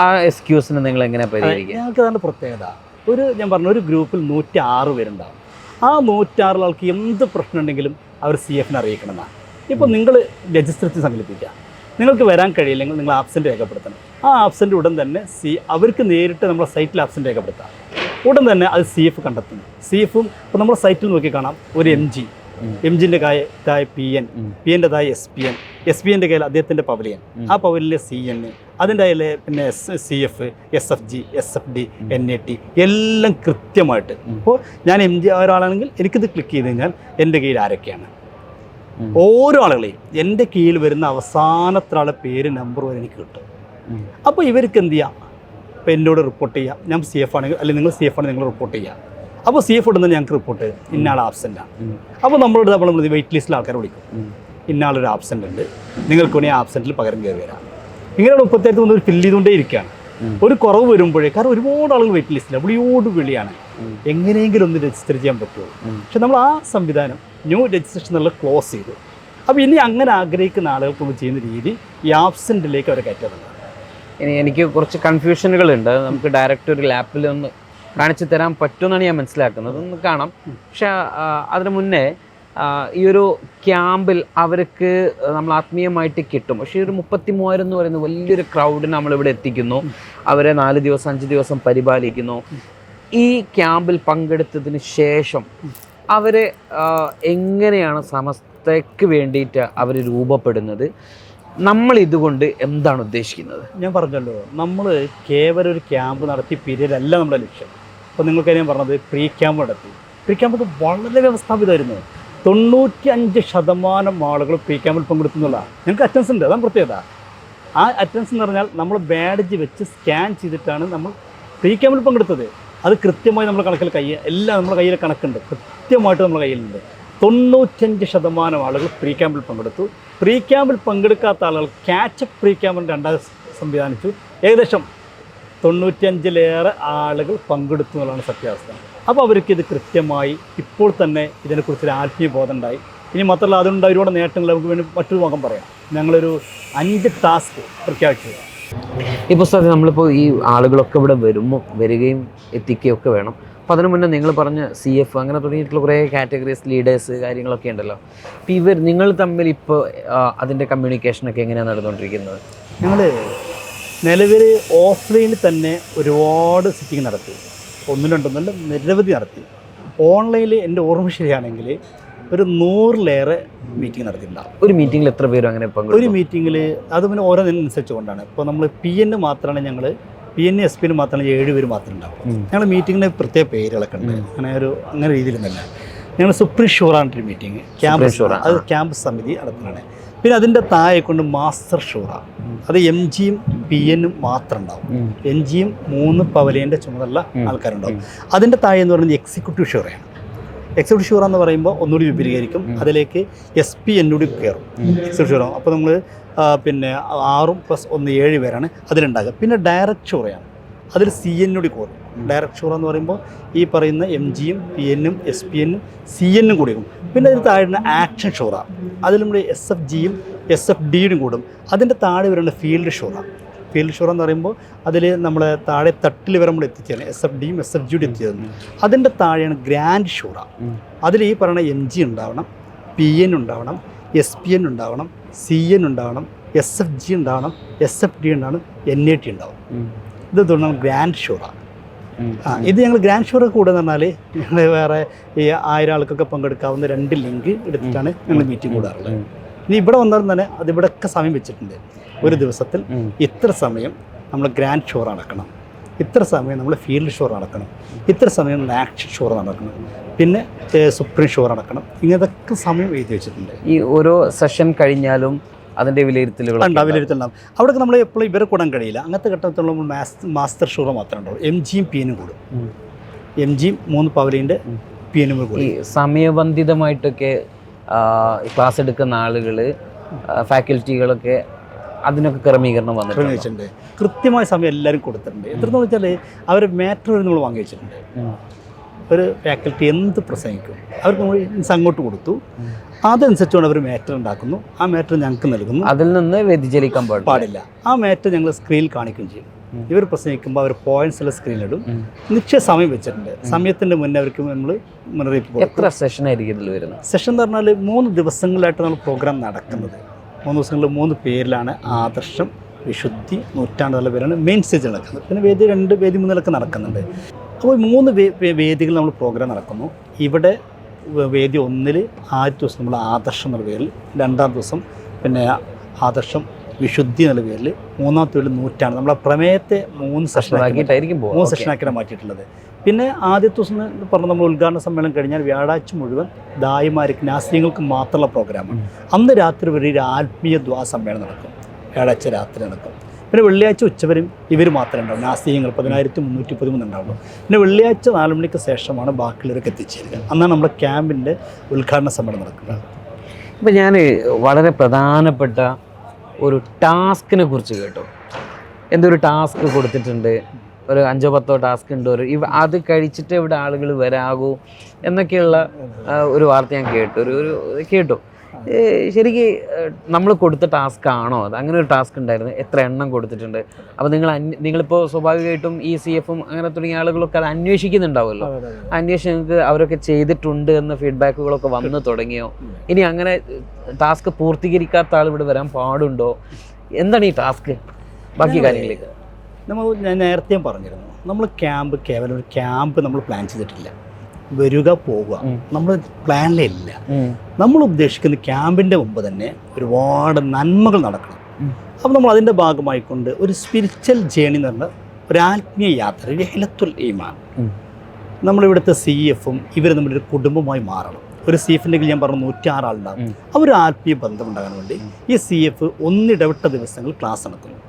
ആ എക്സ്ക്യൂസിന് നിങ്ങൾ എങ്ങനെ പരിഹരിക്കുക?
ഞങ്ങൾക്ക് അതാണ് പ്രത്യേകത. ഞാൻ പറഞ്ഞ ഒരു ഗ്രൂപ്പിൽ 106 പേരുണ്ടാകും. ആ 106 ആൾക്ക് എന്ത് പ്രശ്നം ഉണ്ടെങ്കിലും അവർ CF അറിയിക്കണമെന്നാണ്. ഇപ്പോൾ നിങ്ങൾ രജിസ്റ്റർ ചെയ്ത് സങ്കല്പിക്കുക, നിങ്ങൾക്ക് വരാൻ കഴിയില്ലെങ്കിൽ നിങ്ങൾ ആബ്സെൻ്റ് രേഖപ്പെടുത്തണം. ആ ആബ്സെൻ്റ് ഉടൻ തന്നെ അവർക്ക് നേരിട്ട് നമ്മുടെ സൈറ്റിൽ ആബ്സെൻ്റ് രേഖപ്പെടുത്താം. ഉടൻ തന്നെ അത് CF കണ്ടെത്തുന്നു. CFും ഇപ്പോൾ നമ്മുടെ സൈറ്റിൽ നോക്കി കാണാം. ഒരു MGൻ്റെ താഴെ PNൻ്റെ താഴെ SPNൻ്റെ കയ്യിൽ അദ്ദേഹത്തിൻ്റെ പവലിയൻ, ആ പവലിലെ CN, അതിൻ്റെ കയ്യിൽ പിന്നെ CF, SFG, SFD, NAT എല്ലാം കൃത്യമായിട്ട്. ഇപ്പോൾ ഞാൻ MG ഒരാളാണെങ്കിൽ എനിക്കിത് ക്ലിക്ക് ചെയ്ത് കഴിഞ്ഞാൽ എൻ്റെ കയ്യിൽ ആരൊക്കെയാണ്, ഓരോ ആളുകളെയും എൻ്റെ കീഴിൽ വരുന്ന അവസാനത്തെ ആളെ പേര് നമ്പർ വരെ എനിക്ക് കിട്ടും. അപ്പോൾ ഇവർക്ക് എന്ത് ചെയ്യാം, ഇപ്പോൾ എന്നോട് റിപ്പോർട്ട് ചെയ്യാം. ഞാൻ CF ആണെങ്കിൽ അല്ലെങ്കിൽ നിങ്ങൾ CF ആണെങ്കിൽ നിങ്ങൾ റിപ്പോർട്ട് ചെയ്യാം. അപ്പോൾ CF ഉണ്ടെന്ന് ഞങ്ങൾക്ക് റിപ്പോർട്ട് ചെയ്യും, ഇന്നാൾ ആബ്സെൻ്റാണ്. അപ്പോൾ നമ്മൾ വെയിറ്റ് ലിസ്റ്റിൽ ആൾക്കാരെ വിളിക്കും, ഇന്നാളൊരു ആബ്സെൻ്റ് ഉണ്ട്, നിങ്ങൾക്ക് വേണമെങ്കിൽ ആബ്സെൻറ്റിൽ പകരം കയറി വരാം. ഇങ്ങനെ 38 ഫില്ല് ചെയ്തുകൊണ്ടേ ഇരിക്കുകയാണ്. ഒരു കുറവ് വരുമ്പോഴേ, കാരണം ഒരുപാട് ആളുകൾ വെയിറ്റ് ലിസ്റ്റില്ല, വിളിയാണ്, എങ്ങനെയെങ്കിലും ഒന്ന് രജിസ്റ്റർ ചെയ്യാൻ പറ്റുമോ. പക്ഷെ നമ്മൾ ആ സംവിധാനം ന്യൂ രജിസ്ട്രേഷൻ എന്നുള്ളത് ക്ലോസ് ചെയ്തു. അപ്പോൾ ഇനി അങ്ങനെ ആഗ്രഹിക്കുന്ന ആളുകൾക്ക് നമ്മൾ ചെയ്യുന്ന രീതി ഈ ആബ്സെൻറ്റിലേക്ക് അവരെ കയറ്റുന്നുണ്ട്.
ഇനി എനിക്ക് കുറച്ച് കൺഫ്യൂഷനുകളുണ്ട്. നമുക്ക് ഡയറക്റ്റ് ഒരു ലാപ്പിൽ ഒന്ന് കാണിച്ചു തരാൻ പറ്റുമെന്നാണ് ഞാൻ മനസ്സിലാക്കുന്നത്. ഒന്ന് കാണാം. പക്ഷെ അതിന് മുന്നേ ഈ ഒരു ക്യാമ്പിൽ അവർക്ക് നമ്മൾ ആത്മീയമായിട്ട് കിട്ടും. പക്ഷേ ഒരു 33,000 എന്ന് പറയുന്ന വലിയൊരു ക്രൗഡിനെ നമ്മളിവിടെ എത്തിക്കുന്നു, അവരെ 4 ദിവസം 5 ദിവസം പരിപാലിക്കുന്നു. ഈ ക്യാമ്പിൽ പങ്കെടുത്തതിന് ശേഷം അവരെ എങ്ങനെയാണ് സമസ്തയ്ക്ക് വേണ്ടിയിട്ട് അവർ രൂപപ്പെടുന്നത്? നമ്മൾ ഇതുകൊണ്ട് എന്താണ് ഉദ്ദേശിക്കുന്നത്?
ഞാൻ പറഞ്ഞല്ലോ, നമ്മൾ കേവലം ഒരു ക്യാമ്പ് നടത്തി പീരീഡല്ല നമ്മുടെ ലക്ഷ്യം. അപ്പോൾ നിങ്ങൾക്ക് ഞാൻ പറഞ്ഞത് പ്രീ ക്യാമ്പ് നടത്തി. പ്രീ ക്യാമ്പ് വളരെ വ്യവസ്ഥാപിതമായിരുന്നു. 95% ആളുകൾ പ്രീ ക്യാമ്പിൽ പങ്കെടുത്തുന്നുള്ളതാണ്. ഞങ്ങൾക്ക് അറ്റൻഡൻസ് ഉണ്ട്, അതാണ് പ്രത്യേകത. ആ അറ്റൻഡൻസ് എന്ന് പറഞ്ഞാൽ നമ്മൾ ബാഡ്ജ് വെച്ച് സ്കാൻ ചെയ്തിട്ടാണ് നമ്മൾ പ്രീ ക്യാമ്പിൽ പങ്കെടുത്തത്. അത് കൃത്യമായി നമ്മുടെ കണക്കിൽ എല്ലാം നമ്മുടെ കയ്യിൽ കണക്കുണ്ട്, കൃത്യമായിട്ട് നമ്മുടെ കയ്യിലുണ്ട്. 95% ആളുകൾ പ്രീ ക്യാമ്പിൽ പങ്കെടുത്തു. പ്രീ ക്യാമ്പിൽ പങ്കെടുക്കാത്ത ആളുകൾ ക്യാച്ചപ്പ് പ്രീ ക്യാമ്പിൽ 2 സംവിധാനിച്ചു. ഏകദേശം 95-ലേറെ ആളുകൾ പങ്കെടുത്തു എന്നുള്ളതാണ് സത്യാവസ്ഥ. അപ്പോൾ അവർക്ക് ഇത് കൃത്യമായി ഇപ്പോൾ തന്നെ ഇതിനെക്കുറിച്ചൊരു ആത്മീയ ബോധം ഉണ്ടായി. ഇനി മാത്രമല്ല, അതുകൊണ്ട് ഒരുപാട് നേട്ടങ്ങൾ നമുക്ക് വേണ്ടി മറ്റൊരു ഭാഗം പറയാം. ഞങ്ങളൊരു 5 ടാസ്ക് പ്രഖ്യാപിച്ചു.
ഈ പുസ്തകത്തിൽ നമ്മളിപ്പോൾ ഈ ആളുകളൊക്കെ ഇവിടെ വരികയും എത്തിക്കുകയൊക്കെ വേണം. അപ്പോൾ അതിനു മുന്നേ നിങ്ങൾ പറഞ്ഞ CF അങ്ങനെ തുടങ്ങിയിട്ടുള്ള കുറേ കാറ്റഗറീസ്, ലീഡേഴ്സ്, കാര്യങ്ങളൊക്കെ ഉണ്ടല്ലോ. അപ്പോൾ നിങ്ങൾ തമ്മിൽ ഇപ്പോൾ അതിൻ്റെ കമ്മ്യൂണിക്കേഷനൊക്കെ എങ്ങനെയാണ് നടന്നുകൊണ്ടിരിക്കുന്നത്?
ഞങ്ങൾ നിലവിൽ ഓഫ്ലൈനിൽ തന്നെ ഒരുപാട് സിറ്റിംഗ് നടത്തി, 1-2 നിരവധി നടത്തി. ഓൺലൈനിൽ എൻ്റെ ഓർമ്മ ശരിയാണെങ്കിൽ ഒരു 100-ലേറെ മീറ്റിംഗ് നടത്തിയിട്ടുണ്ടാകും.
ഒരു മീറ്റിങ്ങിൽ എത്ര പേരും അങ്ങനെ പങ്കെടുക്കും?
ഒരു മീറ്റിങ്ങിൽ അത് പിന്നെ ഓരോന്നനുസരിച്ച് കൊണ്ടാണ്. ഇപ്പോൾ നമ്മൾ PN മാത്രമാണ്, ഞങ്ങൾ PN SP മാത്രമാണ് 7 പേര് മാത്രമേ ഉണ്ടാവും. ഞങ്ങൾ മീറ്റിങ്ങിന് പ്രത്യേക പേരുകളൊക്കെ ഉണ്ട്. അങ്ങനെ രീതിയിലൊന്നുമല്ല. ഞങ്ങൾ സുപ്രീം ഷൂറാണ് മീറ്റിംഗ്, അത് ക്യാമ്പ് സമിതി നടത്തുന്നതാണ്. പിന്നെ അതിൻ്റെ താഴെ കൊണ്ട് മാസ്റ്റർ ഷൂറ, അത് MGയും PNും മാത്രം ഉണ്ടാവും. MGയും 3 പവലിയൻ്റെ ചുമതല ആൾക്കാരുണ്ടാവും. അതിൻ്റെ താഴെ എന്ന് പറയുന്നത് എക്സിക്യൂട്ടീവ് ഷൂറയാണ്. എക്സിക്യൂട്ടീവ് ഷൂറ എന്ന് പറയുമ്പോൾ ഒന്നുകൂടി വിപുലീകരിക്കും, അതിലേക്ക് SP എന്നൂടി കയറും എക്സിക്യൂട്ടീവ് ഷൂറ. അപ്പോൾ നമ്മൾ പിന്നെ 6+1 7 പേരാണ് അതിലുണ്ടാകുക. പിന്നെ ഡയറക്റ്റ് ഷൂറയാണ്. അതിൽ CN കൂടി കൂടും. ഡയറക്റ്റ് ഷൂറ എന്ന് പറയുമ്പോൾ ഈ പറയുന്ന MGയും PNും SPNും CNും കൂടി കൂടും. പിന്നെ അതിന് താഴെ ആക്ഷൻ ഷൂറ, അതിൽ നമ്മുടെ SFGയും SFDയും കൂടും. അതിൻ്റെ താഴെ വരുന്ന ഫീൽഡ് ഷൂറ. ഫീൽഡ് ഷൂറ എന്ന് പറയുമ്പോൾ അതിൽ നമ്മളെ താഴെ തട്ടിൽ വരെ നമ്മൾ എത്തിച്ചേരാണ്, SFDയും SFGയും എത്തിച്ചേരുന്നു. അതിൻ്റെ താഴെയാണ് ഗ്രാൻഡ് ഷൂറ. അതിൽ ഈ പറയുന്ന MG ഉണ്ടാവണം, PN ഉണ്ടാവണം, SPN ഉണ്ടാവണം, CN ഉണ്ടാവണം, SFG ഉണ്ടാവണം, SFD ഉണ്ടാവണം, NAT ഉണ്ടാവും. ഇത് തോന്നുന്നു ഗ്രാൻഡ് ഷൂറ. ഇത് ഞങ്ങൾ ഗ്രാൻഡ് ഷൂറ കൂടുക എന്ന് പറഞ്ഞാൽ ഞങ്ങൾ വേറെ ഈ 1000 ആൾക്കൊക്കെ പങ്കെടുക്കാവുന്ന 2 ലിങ്ക് എടുത്തിട്ടാണ് ഞങ്ങൾ മീറ്റിംഗ് കൂടാറുള്ളത്. ഇനി ഇവിടെ വന്നാലും തന്നെ അതിവിടെയൊക്കെ സമയം വെച്ചിട്ടുണ്ട്. ഒരു ദിവസത്തിൽ ഇത്ര സമയം നമ്മൾ ഗ്രാൻഡ് ഷോർ നടക്കണം, ഇത്ര സമയം നമ്മൾ ഫീൽഡ് ഷോർ നടക്കണം, ഇത്ര സമയം ആക്ഷൻ ഷോർ നടക്കണം, പിന്നെ സുപ്രീം ഷോർ നടക്കണം. ഇങ്ങനത്തെ സമയം എഴുതി വെച്ചിട്ടുണ്ട്.
ഈ ഓരോ സെഷൻ കഴിഞ്ഞാലും അതിൻ്റെ വിലയിരുത്തലുകളുണ്ടാവും.
അവിടെയൊക്കെ നമ്മൾ എപ്പോഴും ഇവരെ കൂടാൻ കഴിയില്ല. അങ്ങനത്തെ ഘട്ടത്തിലുള്ള മാസ്റ്റർ ഷോർ മാത്രമേ ഉണ്ടാവും. MGയും PNും കൂടും. MGയും 3 പവലിൻ്റെ PNും കൂടും.
ഈ സമയബന്ധിതമായിട്ടൊക്കെ ക്ലാസ് എടുക്കുന്ന ആളുകൾ, ഫാക്കൽറ്റികളൊക്കെ അതിനൊക്കെ ക്രമീകരണം വന്നിട്ടുണ്ട്.
കൃത്യമായ സമയം എല്ലാവരും കൊടുത്തിട്ടുണ്ട്. എത്രയെന്ന് വെച്ചാൽ അവർ മാറ്റർ നമ്മൾ വാങ്ങി വെച്ചിട്ടുണ്ട്. ഒരു ഫാക്കൽറ്റി എന്ത് പ്രസംഗിക്കും അവർക്ക് നമ്മൾ അങ്ങോട്ട് കൊടുത്തു, അതനുസരിച്ചുകൊണ്ട് അവർ മാറ്റർ ഉണ്ടാക്കുന്നു. ആ മാറ്റർ ഞങ്ങൾക്ക് നൽകുന്നു.
അതിൽ നിന്ന് വ്യതിചലിക്കാൻ പാടില്ല.
ആ മാറ്റർ ഞങ്ങൾ സ്ക്രീനിൽ കാണിക്കുകയും ചെയ്യും. ഇവർ പ്രസംഗിക്കുമ്പോൾ അവർ പോയിന്റ്സ് എല്ലാം സ്ക്രീനിലിടും. നിശ്ചയ സമയം വെച്ചിട്ടുണ്ട്. സമയത്തിൻ്റെ മുന്നേ അവർക്ക് നമ്മൾ മുന്നറിയിപ്പ്.
എത്ര സെഷൻ ആയിരിക്കും ഇതിൽ വരുന്നത്?
സെഷൻ എന്ന് പറഞ്ഞാൽ 3 ദിവസങ്ങളിലായിട്ട് നമ്മൾ പ്രോഗ്രാം നടക്കുന്നത്. 3 ദിവസങ്ങളിൽ 3 പേരിലാണ് ആദർശം, വിശുദ്ധി, നൂറ്റാണ്ട് എന്നുള്ള പേരാണ് മെയിൻ സ്റ്റേജിൽ നടക്കുന്നത്. പിന്നെ വേദി 2, വേദി 3 നടക്കുന്നുണ്ട്. അപ്പോൾ 3 വേദികൾ നമ്മൾ പ്രോഗ്രാം നടക്കുന്നു. ഇവിടെ വേദി 1 ആദ്യത്തെ ദിവസം നമ്മൾ ആദർശം എന്നുള്ള പേരിൽ, 2ാം ദിവസം പിന്നെ ആദർശം, വിശുദ്ധി എന്നുള്ള പേരിൽ, 3ാമത്തെ പേരിൽ നൂറ്റാണ്ട്. നമ്മളെ പ്രമേയത്തെ 3 സെഷനാക്കിയാണ് മാറ്റിയിട്ടുള്ളത്. പിന്നെ ആദ്യത്തെ ദിവസം പറഞ്ഞ നമ്മൾ ഉദ്ഘാടന സമ്മേളനം കഴിഞ്ഞാൽ വ്യാഴാഴ്ച മുഴുവൻ ദായിമാർക്ക്, നാസ്തികൾക്ക് മാത്രമുള്ള പ്രോഗ്രാമാണ്. അന്ന് രാത്രി വരെ ഒരു ആത്മീയ ദ്വാ സമ്മേളനം നടക്കും. വ്യാഴാഴ്ച രാത്രി നടക്കും. പിന്നെ വെള്ളിയാഴ്ച ഉച്ചവരും ഇവർ മാത്രമേ ഉണ്ടാവും. നാസ്തികങ്ങൾ 10313 ഉണ്ടാവുള്ളൂ. പിന്നെ വെള്ളിയാഴ്ച 4 മണിക്ക് ശേഷമാണ് ബാക്കിയുള്ളവർക്ക് എത്തിച്ചേരുക. അന്നാണ് നമ്മുടെ ക്യാമ്പിൻ്റെ ഉദ്ഘാടന സമ്മേളനം നടക്കുന്നത്.
ഇപ്പം ഞാൻ വളരെ പ്രധാനപ്പെട്ട ഒരു ടാസ്കിനെ കുറിച്ച് കേട്ടോ. എന്തൊരു ടാസ്ക് കൊടുത്തിട്ടുണ്ട്, ഒരു 5-10 ടാസ്ക് ഉണ്ട്, അത് കഴിച്ചിട്ട് ഇവിടെ ആളുകൾ വരാകൂ എന്നൊക്കെയുള്ള ഒരു വാർത്ത ഞാൻ കേട്ടു. ശരിക്കും നമ്മൾ കൊടുത്ത ടാസ്ക് ആണോ അത്? അങ്ങനെ ഒരു ടാസ്ക് ഉണ്ടായിരുന്നു? എത്ര എണ്ണം കൊടുത്തിട്ടുണ്ട്? അപ്പോൾ നിങ്ങളിപ്പോൾ സ്വാഭാവികമായിട്ടും ഈ CFും അങ്ങനെ തുടങ്ങിയ ആളുകളൊക്കെ അത് അന്വേഷിക്കുന്നുണ്ടാവുമല്ലോ. അന്വേഷണങ്ങൾക്ക് അവരൊക്കെ ചെയ്തിട്ടുണ്ട് എന്ന ഫീഡ്ബാക്കുകളൊക്കെ വന്നു തുടങ്ങിയോ? ഇനി അങ്ങനെ ടാസ്ക് പൂർത്തീകരിക്കാത്ത ആൾ ഇവിടെ വരാൻ പാടുണ്ടോ? എന്താണ് ഈ ടാസ്ക്? ബാക്കി കാര്യങ്ങളിലേക്ക്
ഞാൻ നേരത്തെ പറഞ്ഞിരുന്നു, നമ്മൾ ക്യാമ്പ് കേവലം ഒരു ക്യാമ്പ് നമ്മൾ പ്ലാൻ ചെയ്തിട്ടില്ല. വരിക പോവുക നമ്മൾ പ്ലാനിലില്ല. നമ്മൾ ഉദ്ദേശിക്കുന്ന ക്യാമ്പിൻ്റെ മുമ്പ് തന്നെ ഒരുപാട് നന്മകൾ നടക്കണം. അപ്പോൾ നമ്മൾ അതിൻ്റെ ഭാഗമായിക്കൊണ്ട് ഒരു സ്പിരിച്വൽ ജേണി എന്ന് പറഞ്ഞ ഒരു ആത്മീയ യാത്ര, രഹ്ലത്തുൽ ഈമാൻ. നമ്മളിവിടുത്തെ CFും ഇവർ നമ്മളൊരു കുടുംബമായി മാറണം. ഒരു CFിൻ്റെ ഞാൻ പറഞ്ഞു 106 ആളുണ്ടാകും. അവർ ആത്മീയ ബന്ധം ഉണ്ടാകാൻ വേണ്ടി ഈ CF ഒന്നിടവിട്ട ദിവസങ്ങൾ ക്ലാസ് നടക്കുന്നു.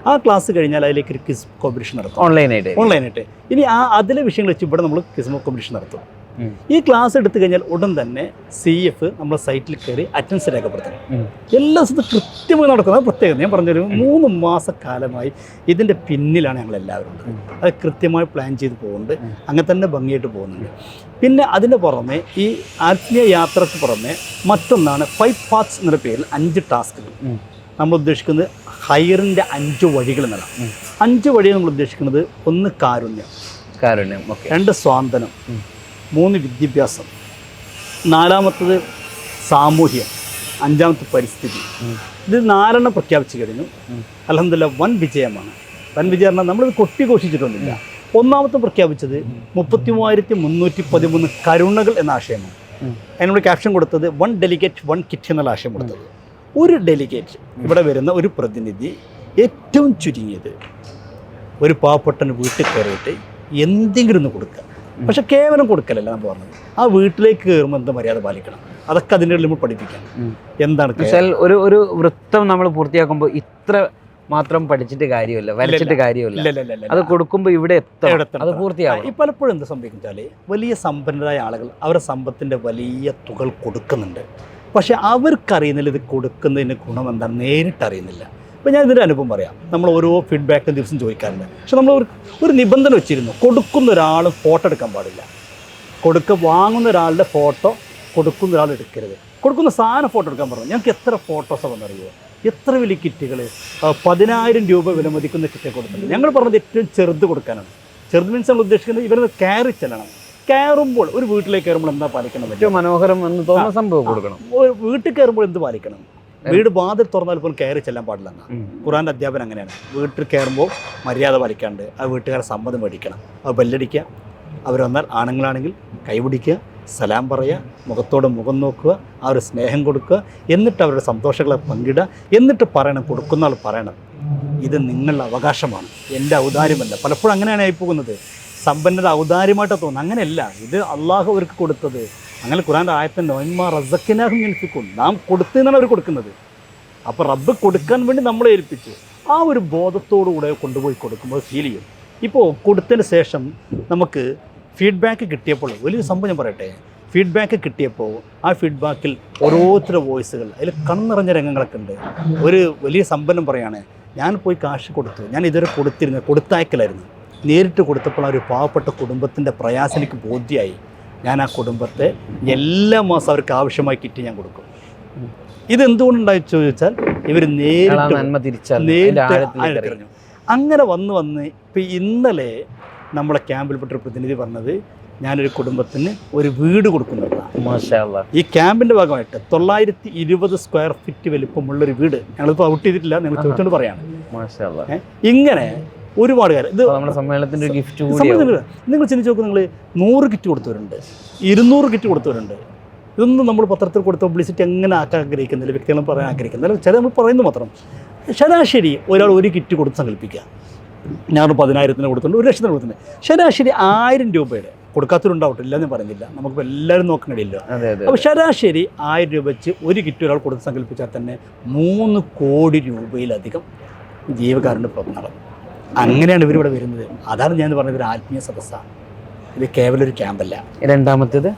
ആ ക്ലാസ് കഴിഞ്ഞാൽ അതിലേക്ക് ഒരു ക്വിസ് കോമ്പറ്റീഷൻ നടത്തും ഓൺലൈനായിട്ട്. ഇനി അതിലെ വിഷയങ്ങൾ വെച്ച് ഇവിടെ നമ്മൾ ക്വിസ് കോമ്പറ്റീഷൻ നടത്തും. ഈ ക്ലാസ് എടുത്തു കഴിഞ്ഞാൽ ഉടൻ തന്നെ CF നമ്മുടെ സൈറ്റിൽ കയറി അറ്റൻഡൻസ് രേഖപ്പെടുത്തണം. എല്ലാ ദിവസവും കൃത്യമായി നടക്കുന്നത്. പ്രത്യേകത ഞാൻ പറഞ്ഞൊരു 3 മാസക്കാലമായി ഇതിൻ്റെ പിന്നിലാണ് ഞങ്ങളെല്ലാവരും ഉണ്ട്. അത് കൃത്യമായി പ്ലാൻ ചെയ്ത് പോകുന്നുണ്ട്. അങ്ങനെ തന്നെ ഭംഗിയായിട്ട് പോകുന്നുണ്ട്. പിന്നെ അതിൻ്റെ പുറമെ ഈ ആത്മീയ യാത്രയ്ക്ക് പുറമെ മറ്റൊന്നാണ് 5 പാത്സ് എന്ന പേരിൽ 5 ടാസ്കുകൾ. നമ്മൾ ഉദ്ദേശിക്കുന്നത് ഹയറിൻ്റെ 5 വഴികൾ എന്നതാണ്. 5 വഴികൾ നമ്മൾ ഉദ്ദേശിക്കുന്നത്: 1 കാരുണ്യം, 2 സ്വാന്തനം, 3 വിദ്യാഭ്യാസം, 4ാമത്തത് സാമൂഹ്യം, 5ാമത്തെ പരിസ്ഥിതി. ഇത് 4 പ്രഖ്യാപിച്ചു കഴിഞ്ഞു. അൽഹംദുലില്ലാഹ് വൻ വിജയമാണ്. വൻ വിജയം പറഞ്ഞാൽ നമ്മളിത് കൊട്ടിഘോഷിച്ചിട്ടൊന്നുമില്ല. 1ാമത്തെ പ്രഖ്യാപിച്ചത് 3313 കരുണകൾ എന്ന ആശയമാണ്. അതിനോട് ക്യാപ്ഷൻ കൊടുത്തത് 1 ഡെലിഗേറ്റ് 1 കിറ്റ് എന്നുള്ള ആശയം കൊടുത്തത്. ഒരു ഡെലിഗേറ്റ്, ഇവിടെ വരുന്ന ഒരു പ്രതിനിധി, ഏറ്റവും ചുരുങ്ങിയത് ഒരു പാവപ്പെട്ടന് വീട്ടിൽ കയറിയിട്ട് എന്തെങ്കിലും ഒന്ന് കൊടുക്കുക. പക്ഷെ കേവലം കൊടുക്കലല്ല നമ്മൾ പറഞ്ഞത്. ആ വീട്ടിലേക്ക് കയറുമ്പോൾ എന്താ മര്യാദ പാലിക്കണം, അതൊക്കെ അതിൻ്റെ നമ്മൾ പഠിപ്പിക്കാം. എന്താണ്
ഒരു വൃത്തം നമ്മൾ പൂർത്തിയാക്കുമ്പോൾ ഇത്ര മാത്രം പഠിച്ചിട്ട് കാര്യമില്ല, വരച്ചിട്ട് കാര്യമില്ല. അത് കൊടുക്കുമ്പോൾ ഇവിടെ എത്തണം, അത് പൂർത്തിയാവും.
ഈ പലപ്പോഴും എന്താ സംഭവിച്ചാൽ വലിയ സമ്പന്നരായ ആളുകൾ അവരുടെ സമ്പത്തിൻ്റെ വലിയ തുക കൊടുക്കുന്നുണ്ട്. പക്ഷെ അവർക്കറിയുന്നില്ല ഇത് കൊടുക്കുന്നതിൻ്റെ ഗുണം എന്താണെന്ന് നേരിട്ട് അറിയുന്നില്ല. ഇപ്പോൾ ഞാൻ ഇതിൻ്റെ അനുഭവം പറയാം. നമ്മൾ ഓരോ ഫീഡ്ബാക്ക് ദിവസം ചോദിക്കാറുണ്ട്. പക്ഷെ നമ്മൾ ഒരു നിബന്ധന വെച്ചിരുന്നു, കൊടുക്കുന്ന ഒരാൾ ഫോട്ടോ എടുക്കാൻ പാടില്ല. വാങ്ങുന്ന ഒരാളുടെ ഫോട്ടോ കൊടുക്കുന്ന ഒരാൾ എടുക്കരുത്. കൊടുക്കുന്ന സാധനം ഫോട്ടോ എടുക്കാൻ പറഞ്ഞു. ഞങ്ങൾക്ക് എത്ര ഫോട്ടോസാണ് വന്നറിയുമോ? എത്ര വലിയ കിറ്റുകൾ, 10,000 രൂപ വില മതിക്കുന്ന കിറ്റ് കൊടുത്തിട്ടുണ്ട്. ഞങ്ങൾ പറഞ്ഞത് ഏറ്റവും ചെറുത് കൊടുക്കാനാണ്. ചെറുത് മീൻസ് നമ്മൾ ഉദ്ദേശിക്കുന്നത് ഇവരൊന്ന് കയറി ചെല്ലണം. കയറുമ്പോൾ ഒരു വീട്ടിലേക്ക് കയറുമ്പോൾ എന്താ പാലിക്കണം?
ഏറ്റവും മനോഹരം എന്ന് തോന്നുന്ന സംഭവം കൊടുക്കണം.
വീട്ടിൽ കയറുമ്പോൾ എന്ത് പാലിക്കണം? വീട് വാതിൽ തുറന്നാൽ പോലും കയറി ചെല്ലാൻ പാടില്ലെന്ന ഖുർആൻ്റെ അധ്യാപനം അങ്ങനെയാണ്. വീട്ടിൽ കയറുമ്പോൾ മര്യാദ പാലിക്കാണ്ട് ആ വീട്ടുകാരെ സമ്മതം മേടിക്കണം. അത് ബെല്ലടിക്കുക, അവർ വന്നാൽ ആണുങ്ങളാണെങ്കിൽ കൈപിടിക്കുക, സലാം പറയുക, മുഖത്തോട് മുഖം നോക്കുക, ആ ഒരു സ്നേഹം കൊടുക്കുക, എന്നിട്ട് അവരുടെ സന്തോഷങ്ങളെ പങ്കിടുക, എന്നിട്ട് പറയണം, കൊടുക്കുന്ന ആൾ പറയണം, ഇത് നിങ്ങളുടെ അവകാശമാണ്, എൻ്റെ ഔദാര്യമല്ല. പലപ്പോഴും അങ്ങനെയാണ് ആയിപ്പോകുന്നത്. സമ്പന്നത ഔദാര്യമായിട്ടാണ് തോന്നുന്നത്. അങ്ങനെയല്ല, ഇത് അള്ളാഹു അവർക്ക് കൊടുത്തത്. അങ്ങനെ ഖുർആൻ്റെ ആയത്തിൻ്റെ ഒന്മാ റസക്കിനാഹും ഏൽപ്പിക്കും, നാം കൊടുത്തതെന്നാണ് അവർ കൊടുക്കുന്നത്. അപ്പോൾ റബ്ബ് കൊടുക്കാൻ വേണ്ടി നമ്മളെ ഏൽപ്പിച്ചു. ആ ഒരു ബോധത്തോടു കൂടെ കൊണ്ടുപോയി കൊടുക്കുമ്പോൾ ഫീൽ ചെയ്യും. ഇപ്പോൾ കൊടുത്തതിന് ശേഷം നമുക്ക് ഫീഡ്ബാക്ക് കിട്ടിയപ്പോൾ വലിയൊരു സംഭവം ഞാൻ പറയട്ടെ. ഫീഡ്ബാക്ക് കിട്ടിയപ്പോൾ ആ ഫീഡ്ബാക്കിൽ ഓരോരുത്തരുടെ വോയിസുകൾ, അതിൽ കണ്ണിറഞ്ഞ രംഗങ്ങളൊക്കെ ഉണ്ട്. ഒരു വലിയ സമ്പന്നം പറയാണ്, ഞാൻ പോയി കാശ് കൊടുത്തു, ഞാൻ ഇതുവരെ കൊടുത്തയക്കലായിരുന്നു. നേരിട്ട് കൊടുത്തപ്പോൾ ആ ഒരു പാവപ്പെട്ട കുടുംബത്തിൻ്റെ പ്രയാസം എനിക്ക് ബോധ്യമായി. ഞാൻ ആ കുടുംബത്തെ എല്ലാ മാസം അവർക്ക് ആവശ്യമായ കിറ്റ് ഞാൻ കൊടുക്കും. ഇതെന്തുകൊണ്ടുണ്ടായി ചോദിച്ചാൽ ഇവർ നേരിട്ട് അങ്ങനെ വന്ന് ഇപ്പം ഇന്നലെ നമ്മളെ ക്യാമ്പിൽപ്പെട്ടൊരു പ്രതിനിധി പറഞ്ഞത്, ഞാനൊരു കുടുംബത്തിന് ഒരു വീട് കൊടുക്കുന്നുള്ളതാണ്.
മാഷാഅല്ലാഹ്.
ഈ ക്യാമ്പിൻ്റെ ഭാഗമായിട്ട് 920 സ്ക്വയർ ഫീറ്റ് വലിപ്പമുള്ളൊരു വീട് ഞങ്ങളിപ്പോൾ ഔട്ട് ചെയ്തിട്ടില്ല, നിങ്ങൾ ചോദിച്ചുകൊണ്ട് പറയാണ്.
മാഷാഅല്ലാഹ്.
ഇങ്ങനെ ഒരുപാട് കാര്യം. ഇത്
നമ്മുടെ സമ്മേളനത്തിൻ്റെ ഗിഫ്റ്റ്.
നിങ്ങൾ ചിന്തിച്ച് നോക്കും, നിങ്ങൾ 100 കിറ്റ് കൊടുത്തവരുണ്ട്, 200 കിറ്റ് കൊടുത്തവരുണ്ട്. ഇതൊന്നും നമ്മൾ പത്രത്തിൽ കൊടുത്ത പബ്ലിസിറ്റി എങ്ങനെ ആക്കാൻ ആഗ്രഹിക്കുന്നില്ല, വ്യക്തികളും പറയാൻ ആഗ്രഹിക്കുന്നില്ല. ചില നമ്മൾ പറയുന്നത് മാത്രം. ശരാശരി ഒരാൾ ഒരു കിറ്റ് കൊടുത്ത് സങ്കല്പിക്കുക. ഞാൻ 10,000 കൊടുത്തിട്ടുണ്ട്, 1,00,000 കൊടുത്തിട്ടുണ്ട്. ശരാശരി 1000 രൂപയുടെ കൊടുക്കാത്തവരുണ്ടാവട്ടെ, ഇല്ലെന്ന് പറയുന്നില്ല, നമുക്കിപ്പോൾ എല്ലാവരും നോക്കാൻ കഴിയില്ല. അപ്പോൾ ശരാശരി 1000 രൂപ വെച്ച് ഒരു കിറ്റ് ഒരാൾ കൊടുത്ത് സങ്കല്പിച്ചാൽ തന്നെ 3 കോടി രൂപയിലധികം ജീവകാരുണ്യ പ്രവർത്തനം. അങ്ങനെയാണ് ഇവരിവിടെ വരുന്നത്. അതാണ് ഞാൻ പറഞ്ഞത്, ഒരു ആത്മീയ സദസ്സാണ് ഇത്, കേവലം ഒരു ക്യാമ്പല്ല.
രണ്ടാമത്തേത്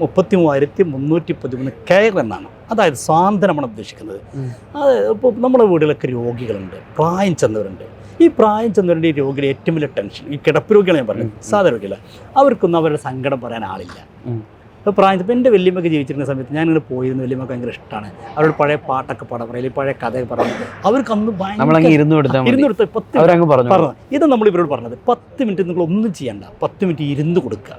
3313 കെയർ എന്നാണ്. അതായത് സ്വാതന്ത്ര്യമാണ് ഉദ്ദേശിക്കുന്നത്. അത് ഇപ്പോൾ നമ്മുടെ വീടുകളിലൊക്കെ രോഗികളുണ്ട്, പ്രായം ചെന്നവരുണ്ട്. ഈ പ്രായം ചെന്നവരുടെ ഈ രോഗിയുടെ ഏറ്റവും വലിയ ടെൻഷൻ, ഈ കിടപ്പ് രോഗികളെ ഞാൻ പറഞ്ഞത്, സാധാരണ രോഗികളെ, അവർക്കൊന്നും അവരുടെ സങ്കടം പറയാൻ ആളില്ല. ഇപ്പോൾ പ്രായം, ഇപ്പോൾ എൻ്റെ വല്യമ്മയൊക്കെ ജീവിച്ചിരുന്ന സമയത്ത് ഞാനിങ്ങനെ പോയിരുന്നു. വല്യമ്മക്ക് ഭയങ്കര ഇഷ്ടമാണ്, അവരോട് പഴയ പാട്ടൊക്കെ പാടാൻ പറയും, പഴയ കഥയൊക്കെ പറഞ്ഞു. അവർക്ക് അന്ന് ഇരുന്നെടുത്ത് 10 പറഞ്ഞു. ഇത് നമ്മൾ ഇവരോട് പറഞ്ഞത്, 10 മിനിറ്റ് നിങ്ങൾ ഒന്നും ചെയ്യണ്ട, 10 മിനിറ്റ് ഇരുന്ന് കൊടുക്കുക.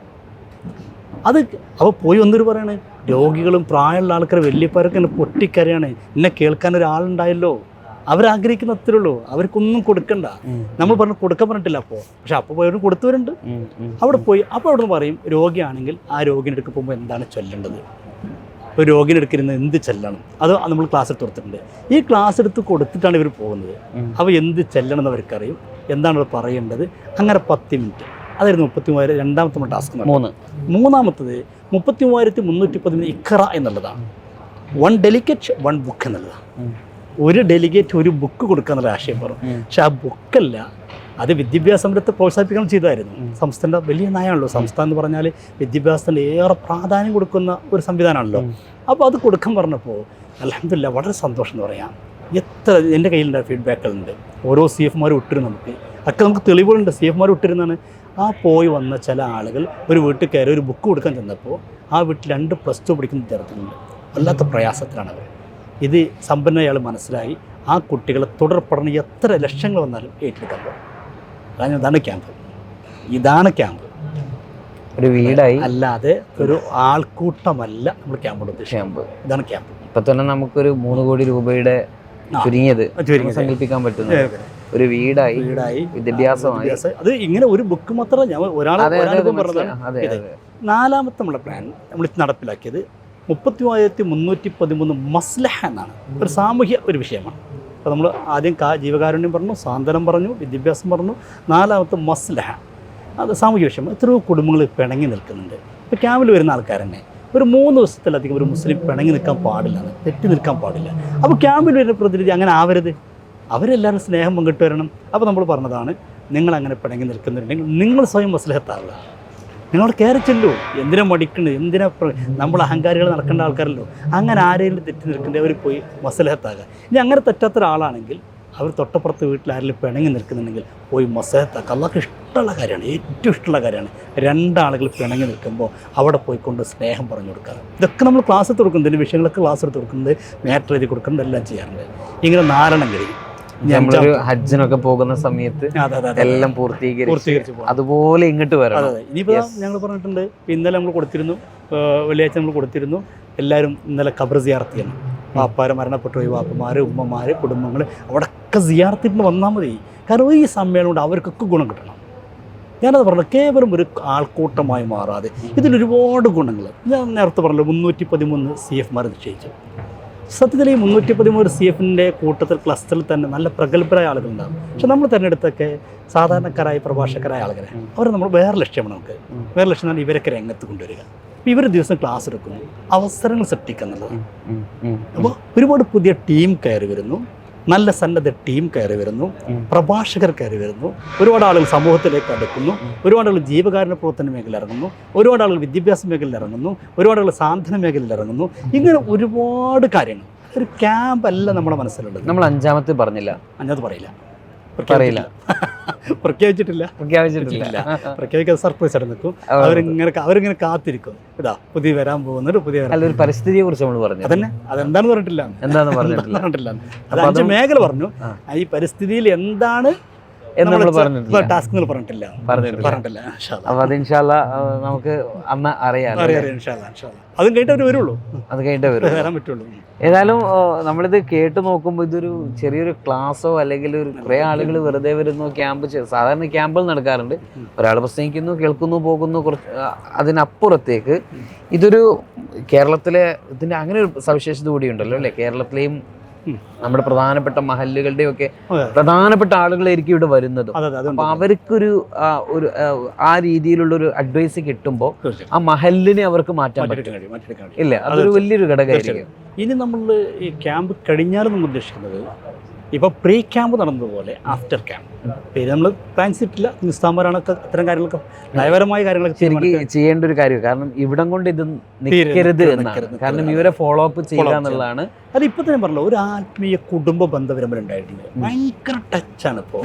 അത് അപ്പോൾ പോയി വന്നൊരു പറയാണ്, രോഗികളും പ്രായമുള്ള ആൾക്കാർ വല്യപ്പാരൊക്കെ എന്നെ പൊട്ടിക്കരയാണ്, എന്നെ കേൾക്കാൻ ഒരാളുണ്ടായല്ലോ. അവരാഗ്രഹിക്കുന്ന അത്രേ ഉള്ളൂ, അവർക്കൊന്നും കൊടുക്കണ്ട. നമ്മൾ പറഞ്ഞു കൊടുക്കാൻ പറഞ്ഞിട്ടില്ല അപ്പോൾ, പക്ഷെ അപ്പോൾ പോയവരും കൊടുത്തവരുണ്ട്. അവിടെ പോയി അപ്പോൾ അവിടെ നിന്ന് പറയും, രോഗിയാണെങ്കിൽ ആ രോഗിയുടെ അടുക്ക് പോകുമ്പോൾ എന്താണ് ചൊല്ലേണ്ടത്, ഒരു രോഗിയുടെ അടുക്കിരുന്ന് എന്ത് ചെല്ലണം, അത് നമ്മൾ ക്ലാസ് എടുത്ത് കൊടുത്തിട്ടുണ്ട്. ഈ ക്ലാസ് എടുത്ത് കൊടുത്തിട്ടാണ് ഇവർ പോകുന്നത്. അപ്പോൾ എന്ത് ചെല്ലണം എന്ന് അവർക്കറിയും, എന്താണ് അവർ പറയേണ്ടത്. അങ്ങനെ 10 മിനിറ്റ്. അതായിരുന്നു 33,000 രണ്ടാമത്തെ നമ്മൾ ടാസ്ക്. മൂന്നാമത്തത് 33,313 ഇഖ്റ എന്നുള്ളതാണ്. 1 ഡെലിഗേറ്റ് 1 ബുക്ക് എന്നുള്ളതാണ്. ഒരു ഡെലിഗേറ്റ് ഒരു ബുക്ക് കൊടുക്കുക എന്നുള്ള ആശയം പറഞ്ഞു. പക്ഷെ ആ ബുക്കല്ല, അത് വിദ്യാഭ്യാസ സമരത്തെ പ്രോത്സാഹിപ്പിക്കണം ചെയ്തായിരുന്നു. സംസ്ഥാനത്തിൻ്റെ വലിയ നയമാണല്ലോ. സംസ്ഥാനം എന്ന് പറഞ്ഞാൽ വിദ്യാഭ്യാസത്തിന് ഏറെ പ്രാധാന്യം കൊടുക്കുന്ന ഒരു സംവിധാനമാണല്ലോ. അപ്പോൾ അത് കൊടുക്കാൻ പറഞ്ഞപ്പോൾ അൽഹംദുലില്ലാ വളരെ സന്തോഷം എന്ന് പറയാം. എത്ര എൻ്റെ കയ്യിലുണ്ട് ഫീഡ്ബാക്കുകളുണ്ട്. ഓരോ CF മാരും ഇട്ടിരുന്നു, നമുക്ക് തെളിവുകളുണ്ട്, CF മാർ ഇട്ടിരുന്നാണ്. ആ പോയി വന്ന ചില ആളുകൾ ഒരു വീട്ടിൽ കയറി ഒരു ബുക്ക് കൊടുക്കാൻ ചെന്നപ്പോൾ ആ വീട്ടിൽ 2 +2 പഠിക്കുന്ന വിദ്യാർത്ഥികളുണ്ട്. വല്ലാത്ത പ്രയാസത്തിലാണ് അവർ. ഇത് സമ്പന്ന അയാൾ മനസ്സിലായി, ആ കുട്ടികളെ തുടർ പഠനം എത്ര ലക്ഷങ്ങൾ വന്നാലും ഏറ്റെടുക്കാൻ പോകും. ഇതാണ് ക്യാമ്പ്.
ഒരു വീടായി,
അല്ലാതെ ഒരു ആൾക്കൂട്ടമല്ല നമ്മൾ ക്യാമ്പോട് ഉദ്ദേശിക്കുന്നത്. ഇതാണ് ക്യാമ്പ്.
ഇപ്പം തന്നെ നമുക്കൊരു 3 കോടി രൂപയുടെ ചുരുങ്ങിയത് സങ്കല്പിക്കാൻ പറ്റുന്നു. ഒരു വീടായി, വിദ്യാഭ്യാസമായി.
അത് ഇങ്ങനെ ഒരു ബുക്ക് മാത്രമല്ല, ഞാൻ ഒരാളെ പറഞ്ഞതാണ്. നാലാമത്തെ നമ്മളെ പ്ലാൻ നമ്മൾ നടപ്പിലാക്കിയത് 33,313 മസ്ലഹ എന്നാണ്. ഒരു സാമൂഹ്യ ഒരു വിഷയമാണ്. അപ്പോൾ നമ്മൾ ആദ്യം ജീവകാരുണ്യം പറഞ്ഞു, സാന്ത്വനം പറഞ്ഞു, വിദ്യാഭ്യാസം പറഞ്ഞു. നാലാമത്തെ മസ്ലഹ, അത് സാമൂഹ്യ വിഷയം. എത്രയോ കുടുംബങ്ങൾ പിണങ്ങി നിൽക്കുന്നുണ്ട്. ഇപ്പോൾ ക്യാമ്പിൽ വരുന്ന ആൾക്കാർ തന്നെ ഒരു 3 ദിവസത്തിലധികം ഒരു മുസ്ലിം പിണങ്ങി നിൽക്കാൻ പാടില്ല, തെറ്റി നിൽക്കാൻ പാടില്ല. അപ്പോൾ ക്യാമ്പിൽ വരുന്ന പ്രതിനിധി അങ്ങനെ ആവരുത്, അവരെല്ലാവരും സ്നേഹം പങ്കിട്ട് വരണം. അപ്പോൾ നമ്മൾ പറഞ്ഞതാണ്, നിങ്ങളങ്ങനെ പിണങ്ങി നിൽക്കുന്നുണ്ടെങ്കിൽ നിങ്ങൾ സ്വയം മസ്ലഹത്താവുക. നിങ്ങളോട് കയറി ചെല്ലൂ, എന്തിനാ മടിക്കുന്നത്, എന്തിനാ നമ്മൾ അഹങ്കാരികൾ നടക്കേണ്ട ആൾക്കാരല്ലോ. അങ്ങനെ ആരെങ്കിലും തെറ്റി നിൽക്കേണ്ടി അവർ പോയി മസലഹത്താകുക. ഇനി അങ്ങനെ തെറ്റാത്ത ഒരാളാണെങ്കിൽ അവർ തൊട്ടപ്പുറത്ത് വീട്ടിൽ ആരെങ്കിലും പിണങ്ങി നിൽക്കുന്നുണ്ടെങ്കിൽ പോയി മസലഹത്താക്കുക. അള്ളാഹ്ക്ക് ഇഷ്ടമുള്ള കാര്യമാണ്, ഏറ്റവും ഇഷ്ടമുള്ള കാര്യമാണ്. രണ്ടാളുകൾ പിണങ്ങി നിൽക്കുമ്പോൾ അവിടെ പോയിക്കൊണ്ട് സ്നേഹം പറഞ്ഞു കൊടുക്കുക. ഇതൊക്കെ നമ്മൾ ക്ലാസ് എടുത്ത് കൊടുക്കുന്നത്, ഇതിൻ്റെ വിഷയങ്ങളൊക്കെ ക്ലാസ് എടുത്ത് കൊടുക്കുന്നത്, മാറ്റർ എഴുതി കൊടുക്കുന്നത്, എല്ലാം ചെയ്യാറുണ്ട്. ഇങ്ങനെ 4 എണ്ണം കഴിയും.
നമ്മളൊരു ഹജ്ജിനൊക്കെ പോകുന്ന സമയത്ത് എല്ലാം പൂർത്തീകരിച്ച് അതുപോലെ ഇങ്ങോട്ട് വരണം.
അതെ, ഇനിയിപ്പോൾ ഞങ്ങൾ പറഞ്ഞിട്ടുണ്ട്, ഇന്നലെ നമ്മൾ കൊടുത്തിരുന്നു, വെള്ളിയാഴ്ച നമ്മൾ കൊടുത്തിരുന്നു. എല്ലാവരും ഇന്നലെ ഖബർ സിയാറത്ത് ചെയ്യണം. വാപ്പാര് മരണപ്പെട്ടു പോയി, വാപ്പമാർ, ഉമ്മമാർ, കുടുംബങ്ങൾ അവിടെയൊക്കെ സിയാറത്തിന് വന്നാൽ മതി. കാരണം ഈ സമ്മേളനം കൊണ്ട് അവർക്കൊക്കെ ഗുണം കിട്ടണം. ഞാനത് പറഞ്ഞു, കേവലം ഒരു ആൾക്കൂട്ടമായി മാറാതെ ഇതിലൊരുപാട് ഗുണങ്ങൾ. ഞാൻ നേരത്തെ പറഞ്ഞല്ലോ 313 CF നിശ്ചയിച്ചു. സത്യത്തിൽ ഈ 313 CF കൂട്ടത്തിൽ ക്ലസ്റ്ററിൽ തന്നെ നല്ല പ്രഗത്ഭരായ ആളുകളുണ്ടാകും. പക്ഷെ നമ്മൾ തിരഞ്ഞെടുത്തൊക്കെ സാധാരണക്കാരായ പ്രഭാഷകരായ ആളുകളെ അവർ നമ്മൾ വേറെ ലക്ഷ്യമാണ്. നമുക്ക് വേറെ ലക്ഷ്യം എന്നാൽ ഇവരൊക്കെ രംഗത്ത് കൊണ്ടുവരിക. അപ്പോൾ ഇവർ ദിവസം ക്ലാസ് എടുക്കുന്നു, അവസരങ്ങൾ സൃഷ്ടിക്കുക എന്നുള്ളത്. അപ്പോൾ ഒരുപാട് പുതിയ ടീം കയറി വരുന്നു, നല്ല സന്നദ്ധ ടീം കയറി വരുന്നു, പ്രഭാഷകർ കയറി വരുന്നു, ഒരുപാട് ആളുകൾ സമൂഹത്തിലേക്ക് അടുക്കുന്നു, ഒരുപാട് ആളുകൾ ജീവകാരുണ്യ പ്രവർത്തന മേഖലയിൽ ഇറങ്ങുന്നു, ഒരുപാട് ആളുകൾ വിദ്യാഭ്യാസ മേഖലയിൽ ഇറങ്ങുന്നു, ഒരുപാട് ആളുകൾ സാന്ത്വന മേഖലയിൽ ഇറങ്ങുന്നു. ഇങ്ങനെ ഒരുപാട് കാര്യങ്ങൾ. ഒരു ക്യാമ്പ് അല്ല നമ്മുടെ മനസ്സിലുള്ളത്.
നമ്മൾ 5ാമത്തെ പറഞ്ഞില്ല,
5ാമത് പറയില്ല,
പ്രഖ്യാപിച്ചിട്ടില്ല.
പ്രഖ്യാപിക്കാതെ സർപ്രൈസ് ആയിട്ട് നിൽക്കും. അവരിങ്ങനെ കാത്തിരിക്കും. ഇതാ പുതിയ വരാൻ പോകുന്നത്,
ഒരു പരിസ്ഥിതിയെ കുറിച്ച് നമ്മൾ പറഞ്ഞു.
അതന്നെ, അതെന്താണെന്ന് പറഞ്ഞിട്ടില്ല. അത് 5 മേഖല പറഞ്ഞു. ഈ പരിസ്ഥിതിയിൽ എന്താണ് ടാസ്ക് പറഞ്ഞിട്ടില്ല.
അപ്പൊ അത് ഇൻഷാല്ലാ നമുക്ക് അന്ന് അറിയാം.
അതും കേട്ടവർ വരുള്ളൂ,
അത് കേട്ടേ
വരാൻ പറ്റുള്ളൂ.
ഏതായാലും നമ്മളിത് കേട്ട് നോക്കുമ്പോൾ ഇതൊരു ചെറിയൊരു ക്ലാസ്സോ അല്ലെങ്കിൽ ഒരു കുറേ ആളുകൾ വെറുതെ വരുന്നു. ക്യാമ്പ് സാധാരണ ക്യാമ്പുകൾ നടക്കാറുണ്ട്. ഒരാൾ പ്രസംഗിക്കുന്നു, കേൾക്കുന്നു, പോകുന്നു. കുറച്ച് അതിനപ്പുറത്തേക്ക് ഇതൊരു കേരളത്തിലെ ഇതിൻ്റെ അങ്ങനെ ഒരു സവിശേഷത കൂടി ഉണ്ടല്ലോ അല്ലേ? കേരളത്തിലെയും നമ്മുടെ പ്രധാനപ്പെട്ട മഹല്ലുകളുടെയും ഒക്കെ പ്രധാനപ്പെട്ട ആളുകളായിരിക്കും ഇവിടെ വരുന്നത്. അപ്പൊ അവർക്കൊരു ആ രീതിയിലുള്ള ഒരു അഡ്വൈസ് കിട്ടുമ്പോൾ ആ മഹല്ലിനെ അവർക്ക് മാറ്റാൻ പറ്റും ഇല്ല? അതൊരു വലിയൊരു ഘടകമായിരിക്കും.
ഇനി നമ്മൾ ഈ ക്യാമ്പ് കഴിഞ്ഞാലും നമ്മൾ ഉദ്ദേശിക്കുന്നത് ഇപ്പോൾ പ്രീ ക്യാമ്പ് നടന്നതുപോലെ ആഫ്റ്റർ ക്യാമ്പ് പേര് നമ്മൾ പ്ലാൻ ചെയ്തിട്ടില്ല. നിസ്താമരാണൊക്കെ അത്തരം കാര്യങ്ങളൊക്കെ നയപരമായ കാര്യങ്ങളൊക്കെ
ശരിക്കും ചെയ്യേണ്ട ഒരു കാര്യം. കാരണം ഇവിടം കൊണ്ട് ഇത് നിൽക്കരുത് എന്നാണ്. കാരണം ഇവരെ ഫോളോ അപ്പ് ചെയ്യുക എന്നുള്ളതാണ്.
അത് ഇപ്പോൾ തന്നെ പറഞ്ഞല്ലോ, ഒരു ആത്മീയ കുടുംബ ബന്ധം ഉണ്ടായിട്ടുണ്ട്. ഭയങ്കര ടച്ചാണ് ഇപ്പോൾ.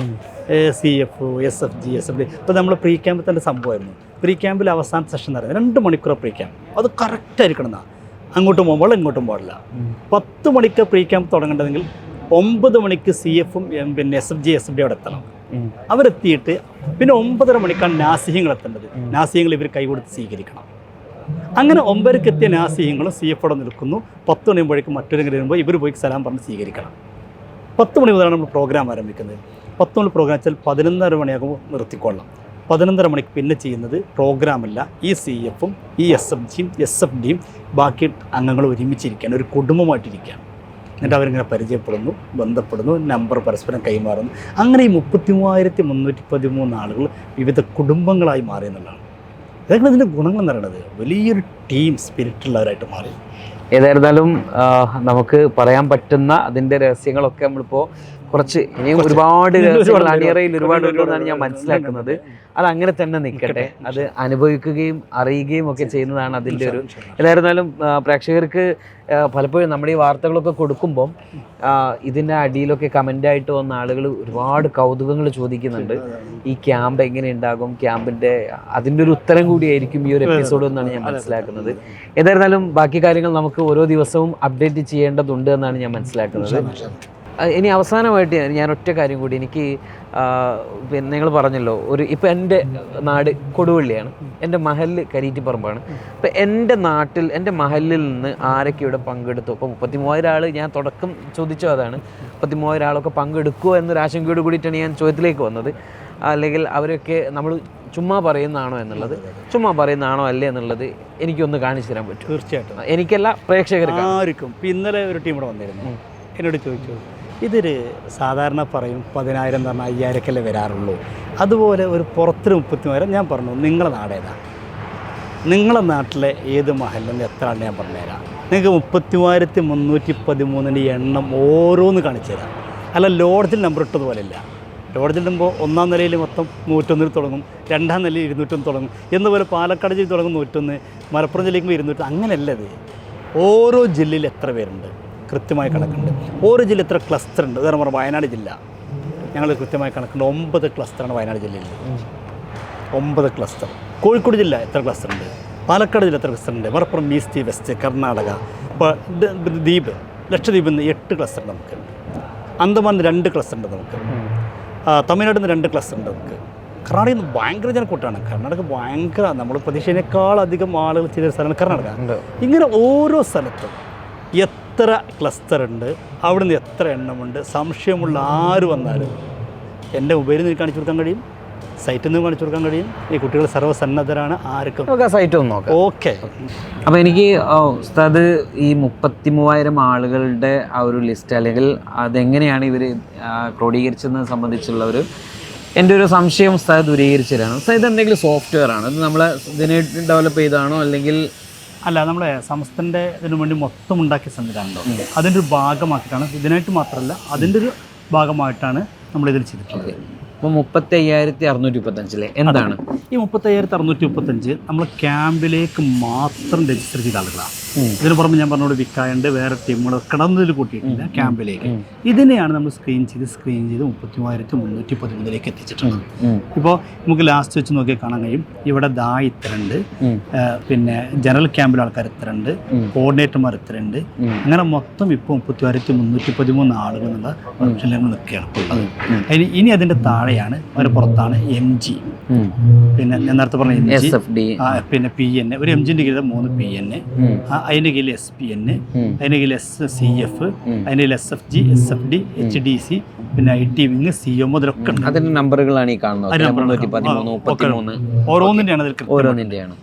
CF, SFG, SFD. ഇപ്പോൾ നമ്മൾ പ്രീ ക്യാമ്പിൽ തന്നെ സംഭവമായിരുന്നു. പ്രീ ക്യാമ്പിൽ അവസാന സെഷൻ എന്ന് പറയുന്നത് 2 മണിക്കൂർ പ്രീ ക്യാമ്പ്. അത് കറക്റ്റായിരിക്കണം എന്നാണ്. അങ്ങോട്ടും പോകുമ്പോൾ ഇങ്ങോട്ടും പാടില്ല. 10 മണിക്ക് പ്രീ ക്യാമ്പ് തുടങ്ങേണ്ടതെങ്കിൽ 9 മണിക്ക് CF-ഉം പിന്നെ SFG, SFD അവിടെ എത്തണം. അവരെത്തിയിട്ട് പിന്നെ 9:30 മണിക്കാണ് നാസിഹ്യങ്ങൾ എത്തേണ്ടത്. നാസിഹ്യങ്ങൾ ഇവർ കൈകൊടുത്ത് സ്വീകരിക്കണം. അങ്ങനെ 9:00-ക്ക് എത്തിയ നാസിഹ്യങ്ങളും CF അവിടെ നിൽക്കുന്നു. 10 മണിയുമ്പോഴേക്കും മറ്റൊരു വരുമ്പോൾ ഇവർ പോയി സലാം പറഞ്ഞ് സ്വീകരിക്കണം. 10 മണി മുതലാണ് നമ്മൾ പ്രോഗ്രാം ആരംഭിക്കുന്നത്. 10 മണി പ്രോഗ്രാം വെച്ചാൽ 11:30 മണിയാകുമ്പോൾ നിർത്തിക്കൊള്ളാം. 11:30 മണിക്ക് പിന്നെ ചെയ്യുന്നത് പ്രോഗ്രാമല്ല, ഈ CF-ഉം ഈ SFG-യും SFD-യും ബാക്കി അംഗങ്ങൾ ഒരുമിച്ചിരിക്കുകയാണ്, ഒരു കുടുംബമായിട്ടിരിക്കുകയാണ്. എന്നിട്ട് അവരിങ്ങനെ പരിചയപ്പെടുന്നു, ബന്ധപ്പെടുന്നു, നമ്പർ പരസ്പരം കൈമാറുന്നു. അങ്ങനെ ഈ 33,313 ആളുകൾ വിവിധ കുടുംബങ്ങളായി മാറി എന്നുള്ളതാണ്. ഇതൊക്കെ ഇതിൻ്റെ ഗുണങ്ങൾ എന്ന് പറയുന്നത് വലിയൊരു ടീം സ്പിരിറ്റുള്ളവരായിട്ട് മാറി.
ഏതായിരുന്നാലും നമുക്ക് പറയാൻ പറ്റുന്ന അതിൻ്റെ രഹസ്യങ്ങളൊക്കെ നമ്മളിപ്പോൾ കുറച്ച് ഇനിയും ഒരുപാട് രഹസ്യങ്ങൾ അണിയറയിൽ ഒരുപാടുണ്ടെന്നാണ് ഞാൻ മനസ്സിലാക്കുന്നത്. അത് അങ്ങനെ തന്നെ നിൽക്കട്ടെ. അത് അനുഭവിക്കുകയും അറിയുകയും ഒക്കെ ചെയ്യുന്നതാണ് അതിൻ്റെ ഒരു. ഏതായിരുന്നാലും പ്രേക്ഷകർക്ക് പലപ്പോഴും നമ്മുടെ ഈ വാർത്തകളൊക്കെ കൊടുക്കുമ്പം ഇതിൻ്റെ അടിയിലൊക്കെ കമൻ്റായിട്ട് വന്ന ആളുകൾ ഒരുപാട് കൗതുകങ്ങൾ ചോദിക്കുന്നുണ്ട്. ഈ ക്യാമ്പ് എങ്ങനെ ഉണ്ടാകും, ക്യാമ്പിൻ്റെ അതിൻ്റെ ഒരു ഉത്തരം കൂടിയായിരിക്കും ഈ ഒരു എപ്പിസോഡ് എന്നാണ് ഞാൻ മനസ്സിലാക്കുന്നത്. ഏതായിരുന്നാലും ബാക്കി കാര്യങ്ങൾ നമുക്ക് ഓരോ ദിവസവും അപ്ഡേറ്റ് ചെയ്യേണ്ടതുണ്ട് എന്നാണ് ഞാൻ മനസ്സിലാക്കുന്നത്. ഇനി അവസാനമായിട്ട് ഞാൻ ഒറ്റ കാര്യം കൂടി, എനിക്ക് പിന്നെ നിങ്ങൾ പറഞ്ഞല്ലോ ഇപ്പം എൻ്റെ നാട് കൊടുവള്ളിയാണ്, എൻ്റെ മഹല്ല് കരീറ്റിപ്പറമ്പാണ്. ഇപ്പം എൻ്റെ നാട്ടിൽ എൻ്റെ മഹല്ലിൽ നിന്ന് ആരൊക്കെ ഇവിടെ പങ്കെടുത്തു? ഇപ്പോൾ 33,000 ആൾ, ഞാൻ തുടക്കം ചോദിച്ചോ അതാണ്, 33,000 ആളൊക്കെ പങ്കെടുക്കുമോ എന്നൊരു ആശങ്കയോട് കൂടിയിട്ടാണ് ഞാൻ ചോദ്യത്തിലേക്ക് വന്നത്. അല്ലെങ്കിൽ അവരൊക്കെ നമ്മൾ ചുമ്മാ പറയുന്നതാണോ എന്നുള്ളത്, ചുമ്മാ പറയുന്നതാണോ അല്ലേ എന്നുള്ളത് എനിക്കൊന്ന് കാണിച്ചു തരാൻ പറ്റും?
തീർച്ചയായിട്ടും.
എനിക്കല്ല, പ്രേക്ഷകർക്ക്
ആർക്കും. ഇപ്പം ഇന്നലെ ഒരു ടീം ഇവിടെ വന്നിരുന്നു, എന്നോട് ചോദിച്ചു, ഇതൊരു സാധാരണ പറയും 10,000 എന്ന് പറഞ്ഞാൽ 5,000-ക്കല്ലേ വരാറുള്ളൂ, അതുപോലെ ഒരു പുറത്തൊരു 33,000. ഞാൻ പറഞ്ഞു, നിങ്ങളെ നാടേതാ, നിങ്ങളെ നാട്ടിലെ ഏത് മഹല്ലെന്ന് എത്ര ആണെന്ന് ഞാൻ പറഞ്ഞുതരാം. നിങ്ങൾക്ക് 33,313 എണ്ണം ഓരോന്ന് കാണിച്ചു തരാം. അല്ല ലോഡ്ജിൽ നമ്പർ ഇട്ടതുപോലെയല്ല, ലോഡ്ജ് ഇടുമ്പോൾ ഒന്നാം നിലയിൽ മൊത്തം 101 തുടങ്ങും, രണ്ടാം നിലയിൽ 201 തുടങ്ങും എന്നപോലെ പാലക്കാട് ജില്ല തുടങ്ങും 101, മലപ്പുറം ജില്ലയ്ക്ക് 200. അങ്ങനെയല്ല ഇത്. ഓരോ ജില്ലയിൽ എത്ര പേരുണ്ട് കൃത്യമായ കണക്കുണ്ട്. ഓരോ ജില്ല എത്ര ക്ലസ്റ്റർ ഉണ്ട്. ഉദാഹരണം പറഞ്ഞാൽ വയനാട് ജില്ല ഞങ്ങൾ കൃത്യമായ കണക്കുണ്ട്. 9 ക്ലസ്റ്ററാണ് വയനാട് ജില്ലയിൽ, 9 ക്ലസ്റ്റർ. കോഴിക്കോട് ജില്ല എത്ര ക്ലസ്റ്റർ ഉണ്ട്, പാലക്കാട് ജില്ല എത്ര ക്ലസ്റ്റർ ഉണ്ട്, മലപ്പുറം ഈസ്റ്റ് വെസ്റ്റ് കർണാടക, ഇപ്പോൾ ദ്വീപ് ലക്ഷദ്വീപിൽ നിന്ന് 8 ക്ലസ്റ്റർ നമുക്ക്, അന്തമാനിൽ 2 ക്ലസ്റ്റർ ഉണ്ട് നമുക്ക്, തമിഴ്നാട്ടിൽ നിന്ന് 2 ക്ലസ്റ്റർ ഉണ്ട് നമുക്ക്. കർണാടകയിൽ നിന്ന് ഭയങ്കര ജനക്കൂട്ടാണ്. കർണാടക ഭയങ്കര നമ്മൾ പ്രതീക്ഷേനേക്കാളധികം ആളുകൾ ചെയ്ത സ്ഥലമാണ് കർണാടക. ഇങ്ങനെ ഓരോ സ്ഥലത്തും എത്ര ക്ലസ്റ്റർ ഉണ്ട്, അവിടെ നിന്ന് എത്ര എണ്ണമുണ്ട്, സംശയമുള്ള ആര് വന്നാലും എൻ്റെ മൊബൈലിൽ നിന്ന് കാണിച്ചു കൊടുക്കാൻ കഴിയും, സൈറ്റിൽ നിന്ന് കാണിച്ചു കൊടുക്കാൻ കഴിയും. ഈ കുട്ടികൾ സർവ്വസന്നദ്ധരാണ്. ആർക്കും
സൈറ്റ് ഒന്ന് നോക്കാം.
ഓക്കെ.
അപ്പോൾ എനിക്ക് ഉസ്താദ് ഈ 33,000 ആളുകളുടെ ആ ഒരു ലിസ്റ്റ് അല്ലെങ്കിൽ അതെങ്ങനെയാണ് ഇവർ ക്രോഡീകരിച്ചതെന്ന് സംബന്ധിച്ചുള്ള എൻ്റെ ഒരു സംശയം ഉസ്താദ് ദൂരീകരിച്ചതാണ്. ഉസ്താദ് എന്തെങ്കിലും സോഫ്റ്റ്വെയർ ആണ്, അത് നമ്മളെ ഇതിനെ ഡെവലപ്പ് ചെയ്തതാണോ അല്ലെങ്കിൽ
അല്ല, നമ്മളെ സംസ്ഥൻ്റെ ഇതിനു വേണ്ടി മൊത്തം ഉണ്ടാക്കിയ സംവിധാനമുണ്ടോ അതിൻ്റെ ഒരു ഭാഗമാക്കിയിട്ടാണ്, ഇതിനായിട്ട് മാത്രമല്ല അതിൻ്റെ ഒരു ഭാഗമായിട്ടാണ് നമ്മളിതിൽ ചെയ്തിട്ടുള്ളത്.
അപ്പോൾ 35,635 എന്താണ്
ഈ 35,635 നമ്മൾ ക്യാമ്പിലേക്ക് മാത്രം രജിസ്റ്റർ ചെയ്ത ആളുകളാണ്. ഇതിന് പുറമെ ഞാൻ പറഞ്ഞോട് വിക്കായുണ്ട്, വേറെ ടീമുകൾ കിടന്നതിൽ കൂട്ടിയിട്ടില്ല. ക്യാമ്പിലേക്ക് ഇതിനെയാണ് നമ്മൾ സ്ക്രീൻ ചെയ്ത് 33,313 എത്തിച്ചിട്ടുണ്ട്. ഇപ്പോൾ നമുക്ക് ലാസ്റ്റ് വെച്ച് നോക്കിയാൽ കാണാൻ കഴിയും, ഇവിടെ ഇത്രണ്ട്, പിന്നെ ജനറൽ ക്യാമ്പിലെ ആൾക്കാർ ഇത്രണ്ട്, കോർഡിനേറ്റർമാർ ഇത്രണ്ട്. അങ്ങനെ മൊത്തം ഇപ്പോൾ 33,313 ആളുകൾ എന്നുള്ള ഓപ്ഷനിൽ നിൽക്കുകയാണ്. ഇനി അതിൻ്റെ താഴെയാണ് അവരെ പുറത്താണ് MG, പിന്നെ ഞാൻ നേരത്തെ പറഞ്ഞ MG, പിന്നെ PN, ഒരു MGൻ്റെ കീഴിൽ 3 PN, അതിൻ്റെ കീഴിൽ SPN, അതിൻ്റെ കീഴിൽ SCF, അതിൻ്റെ കീഴിൽ SFG, SFD, HDC, പിന്നെ IT വിങ്, CO മുതലൊക്കെ ഉണ്ട്.
അതിൻ്റെ നമ്പറുകളാണ് ഈ കാണുന്നത്. 313 ഓരോന്നിൻ്റെയാണ്.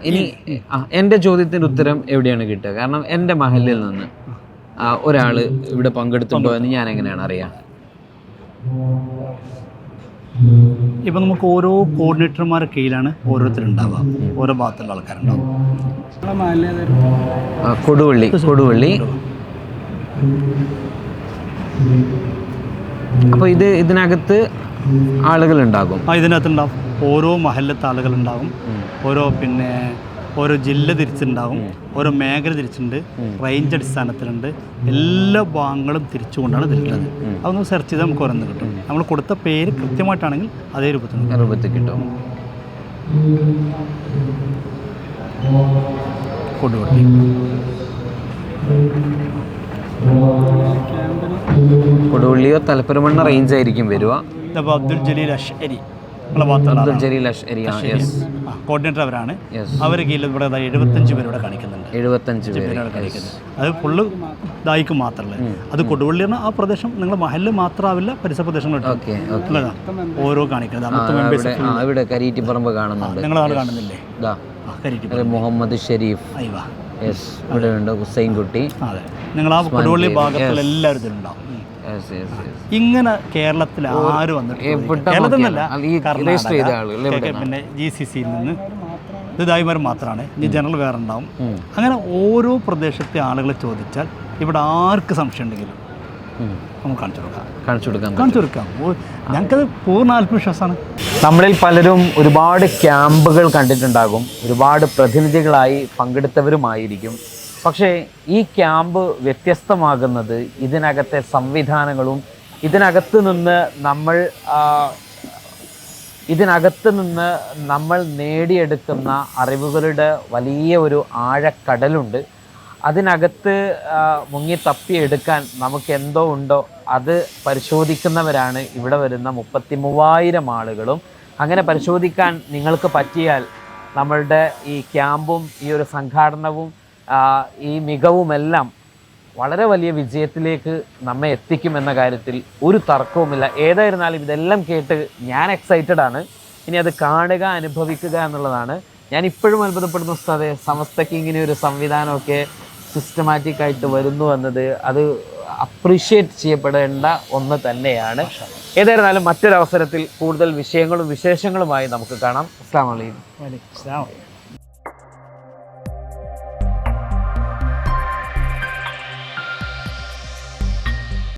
ഇനി എൻ്റെ ചോദ്യത്തിൻ്റെ ഉത്തരം എവിടെയാണ് കിട്ടുക? കാരണം എൻ്റെ മഹലിൽ നിന്ന് ഒരാൾ ഇവിടെ പങ്കെടുത്തിട്ടുണ്ടോ എന്ന് ഞാൻ എങ്ങനെയാണ് അറിയാം?
ഇപ്പം നമുക്ക് ഓരോ കോർഡിനേറ്റർമാരുടെ കീഴിലാണ് ഓരോരുത്തരുണ്ടാവുക, ഓരോ ഭാഗത്തുള്ള ആൾക്കാരുണ്ടാവും.
കൊടുവള്ളി. അപ്പോൾ ഇതിനകത്ത് ആളുകളുണ്ടാകും.
ഇതിനകത്തുണ്ടാവും ഓരോ മഹല്ലത്തെ ആളുകളുണ്ടാകും, ഓരോ ജില്ല തിരിച്ചുണ്ടാകും, ഓരോ മേഖല തിരിച്ചുണ്ട്, റേഞ്ച് അടിസ്ഥാനത്തിലുണ്ട്. എല്ലാ ഭാഗങ്ങളും തിരിച്ചുകൊണ്ടാണ് ഇതിലുള്ളത്. അതൊന്ന് സെർച്ച് ചെയ്താൽ നമുക്ക് ഓരോന്ന് കിട്ടും. നമ്മൾ കൊടുത്ത പേര് കൃത്യമായിട്ടാണെങ്കിൽ അതേ രൂപത്തിൽ
കിട്ടും. കൊടുവള്ളിയോ തലപ്പരമണ്ണ റേഞ്ച് ആയിരിക്കും വരിക.
അബ്ദുൽ ജലീൽ അഷ്അരി കോർഡിനേറ്റർ അവരാണ്. അവരെ കീഴിൽ ഇവിടെ 75 പേര് ഇവിടെ കാണിക്കുന്നുണ്ട്. 75 പേര് കാണിക്കുന്നത്. അത് ഫുള്ള് ദായിക്ക് മാത്രമല്ല. അത് കൊടുവള്ളി പറഞ്ഞാൽ ആ പ്രദേശം നിങ്ങളുടെ മഹല്ല് മാത്രമാവില്ല, പരിസര പ്രദേശങ്ങളുണ്ട് ഓരോ കാണിക്കുന്നത്.
ഇവിടെ കരീറ്റിപ്പറമ്പ് കാണുന്നുണ്ട്,
നിങ്ങളാണ് കാണുന്നില്ലേ?
മുഹമ്മദ് ഷെരീഫ് ഇവിടെ ഉണ്ട്, ഹുസൈൻ കുട്ടി.
അതെ, നിങ്ങൾ ആ കൊടുവള്ളി ഭാഗത്തിൽ എല്ലാവരും ഇതിലുണ്ടാവും. ഇങ്ങനെ കേരളത്തിൽ ആര് വന്നിട്ട് കേരളത്തിലല്ല, പിന്നെ GCCയിൽ നിന്ന് ദായിമാർ മാത്രമാണ്. ഇനി ജനറൽ വേറെ ഉണ്ടാവും. അങ്ങനെ ഓരോ പ്രദേശത്തെ ആളുകളെ ചോദിച്ചാൽ ഇവിടെ ആർക്ക് സംശയം ഉണ്ടെങ്കിലും നമുക്ക് കാണിച്ചു കൊടുക്കാം. ഞങ്ങൾക്കത് പൂർണ്ണ ആത്മവിശ്വാസമാണ്.
നമ്മളിൽ പലരും ഒരുപാട് ക്യാമ്പുകൾ കണ്ടിട്ടുണ്ടാകും, ഒരുപാട് പ്രതിനിധികളായി പങ്കെടുത്തവരുമായിരിക്കും. പക്ഷേ ഈ ക്യാമ്പ് വ്യത്യസ്തമാകുന്നത് ഇതിനകത്തെ സംവിധാനങ്ങളും ഇതിനകത്ത് നിന്ന് നമ്മൾ നേടിയെടുക്കുന്ന അറിവുകളുടെ വലിയ ഒരു ആഴക്കടലുണ്ട്. അതിനകത്ത് മുങ്ങി തപ്പിയെടുക്കാൻ നമുക്ക് എന്തോ ഉണ്ടോ അത് പരിശോധിക്കുന്നവരാണ് ഇവിടെ വരുന്ന 33,000 ആളുകളും. അങ്ങനെ പരിശോധിക്കാൻ നിങ്ങൾക്ക് പറ്റിയാൽ നമ്മളുടെ ഈ ക്യാമ്പും ഈ ഒരു സംഘാടനവും ഈ മികവുമെല്ലാം വളരെ വലിയ വിജയത്തിലേക്ക് നമ്മെ എത്തിക്കുമെന്ന കാര്യത്തിൽ ഒരു തർക്കവുമില്ല. ഏതായിരുന്നാലും ഇതെല്ലാം കേട്ട് ഞാൻ എക്സൈറ്റഡ് ആണ്. ഇനി അത് കാണുക, അനുഭവിക്കുക എന്നുള്ളതാണ്. ഞാൻ ഇപ്പോഴും അത്ഭുതപ്പെടുന്ന ഉസ്താദേ, സമസ്തയ്ക്ക് ഇങ്ങനെ ഒരു സംവിധാനമൊക്കെ സിസ്റ്റമാറ്റിക്കായിട്ട് വരുന്നു എന്നത് അത് അപ്രീഷിയേറ്റ് ചെയ്യപ്പെടേണ്ട ഒന്ന് തന്നെയാണ്. ഏതായിരുന്നാലും മറ്റൊരവസരത്തിൽ കൂടുതൽ വിഷയങ്ങളും വിശേഷങ്ങളുമായി നമുക്ക് കാണാം. അസ്സലാമു അലൈക്കും.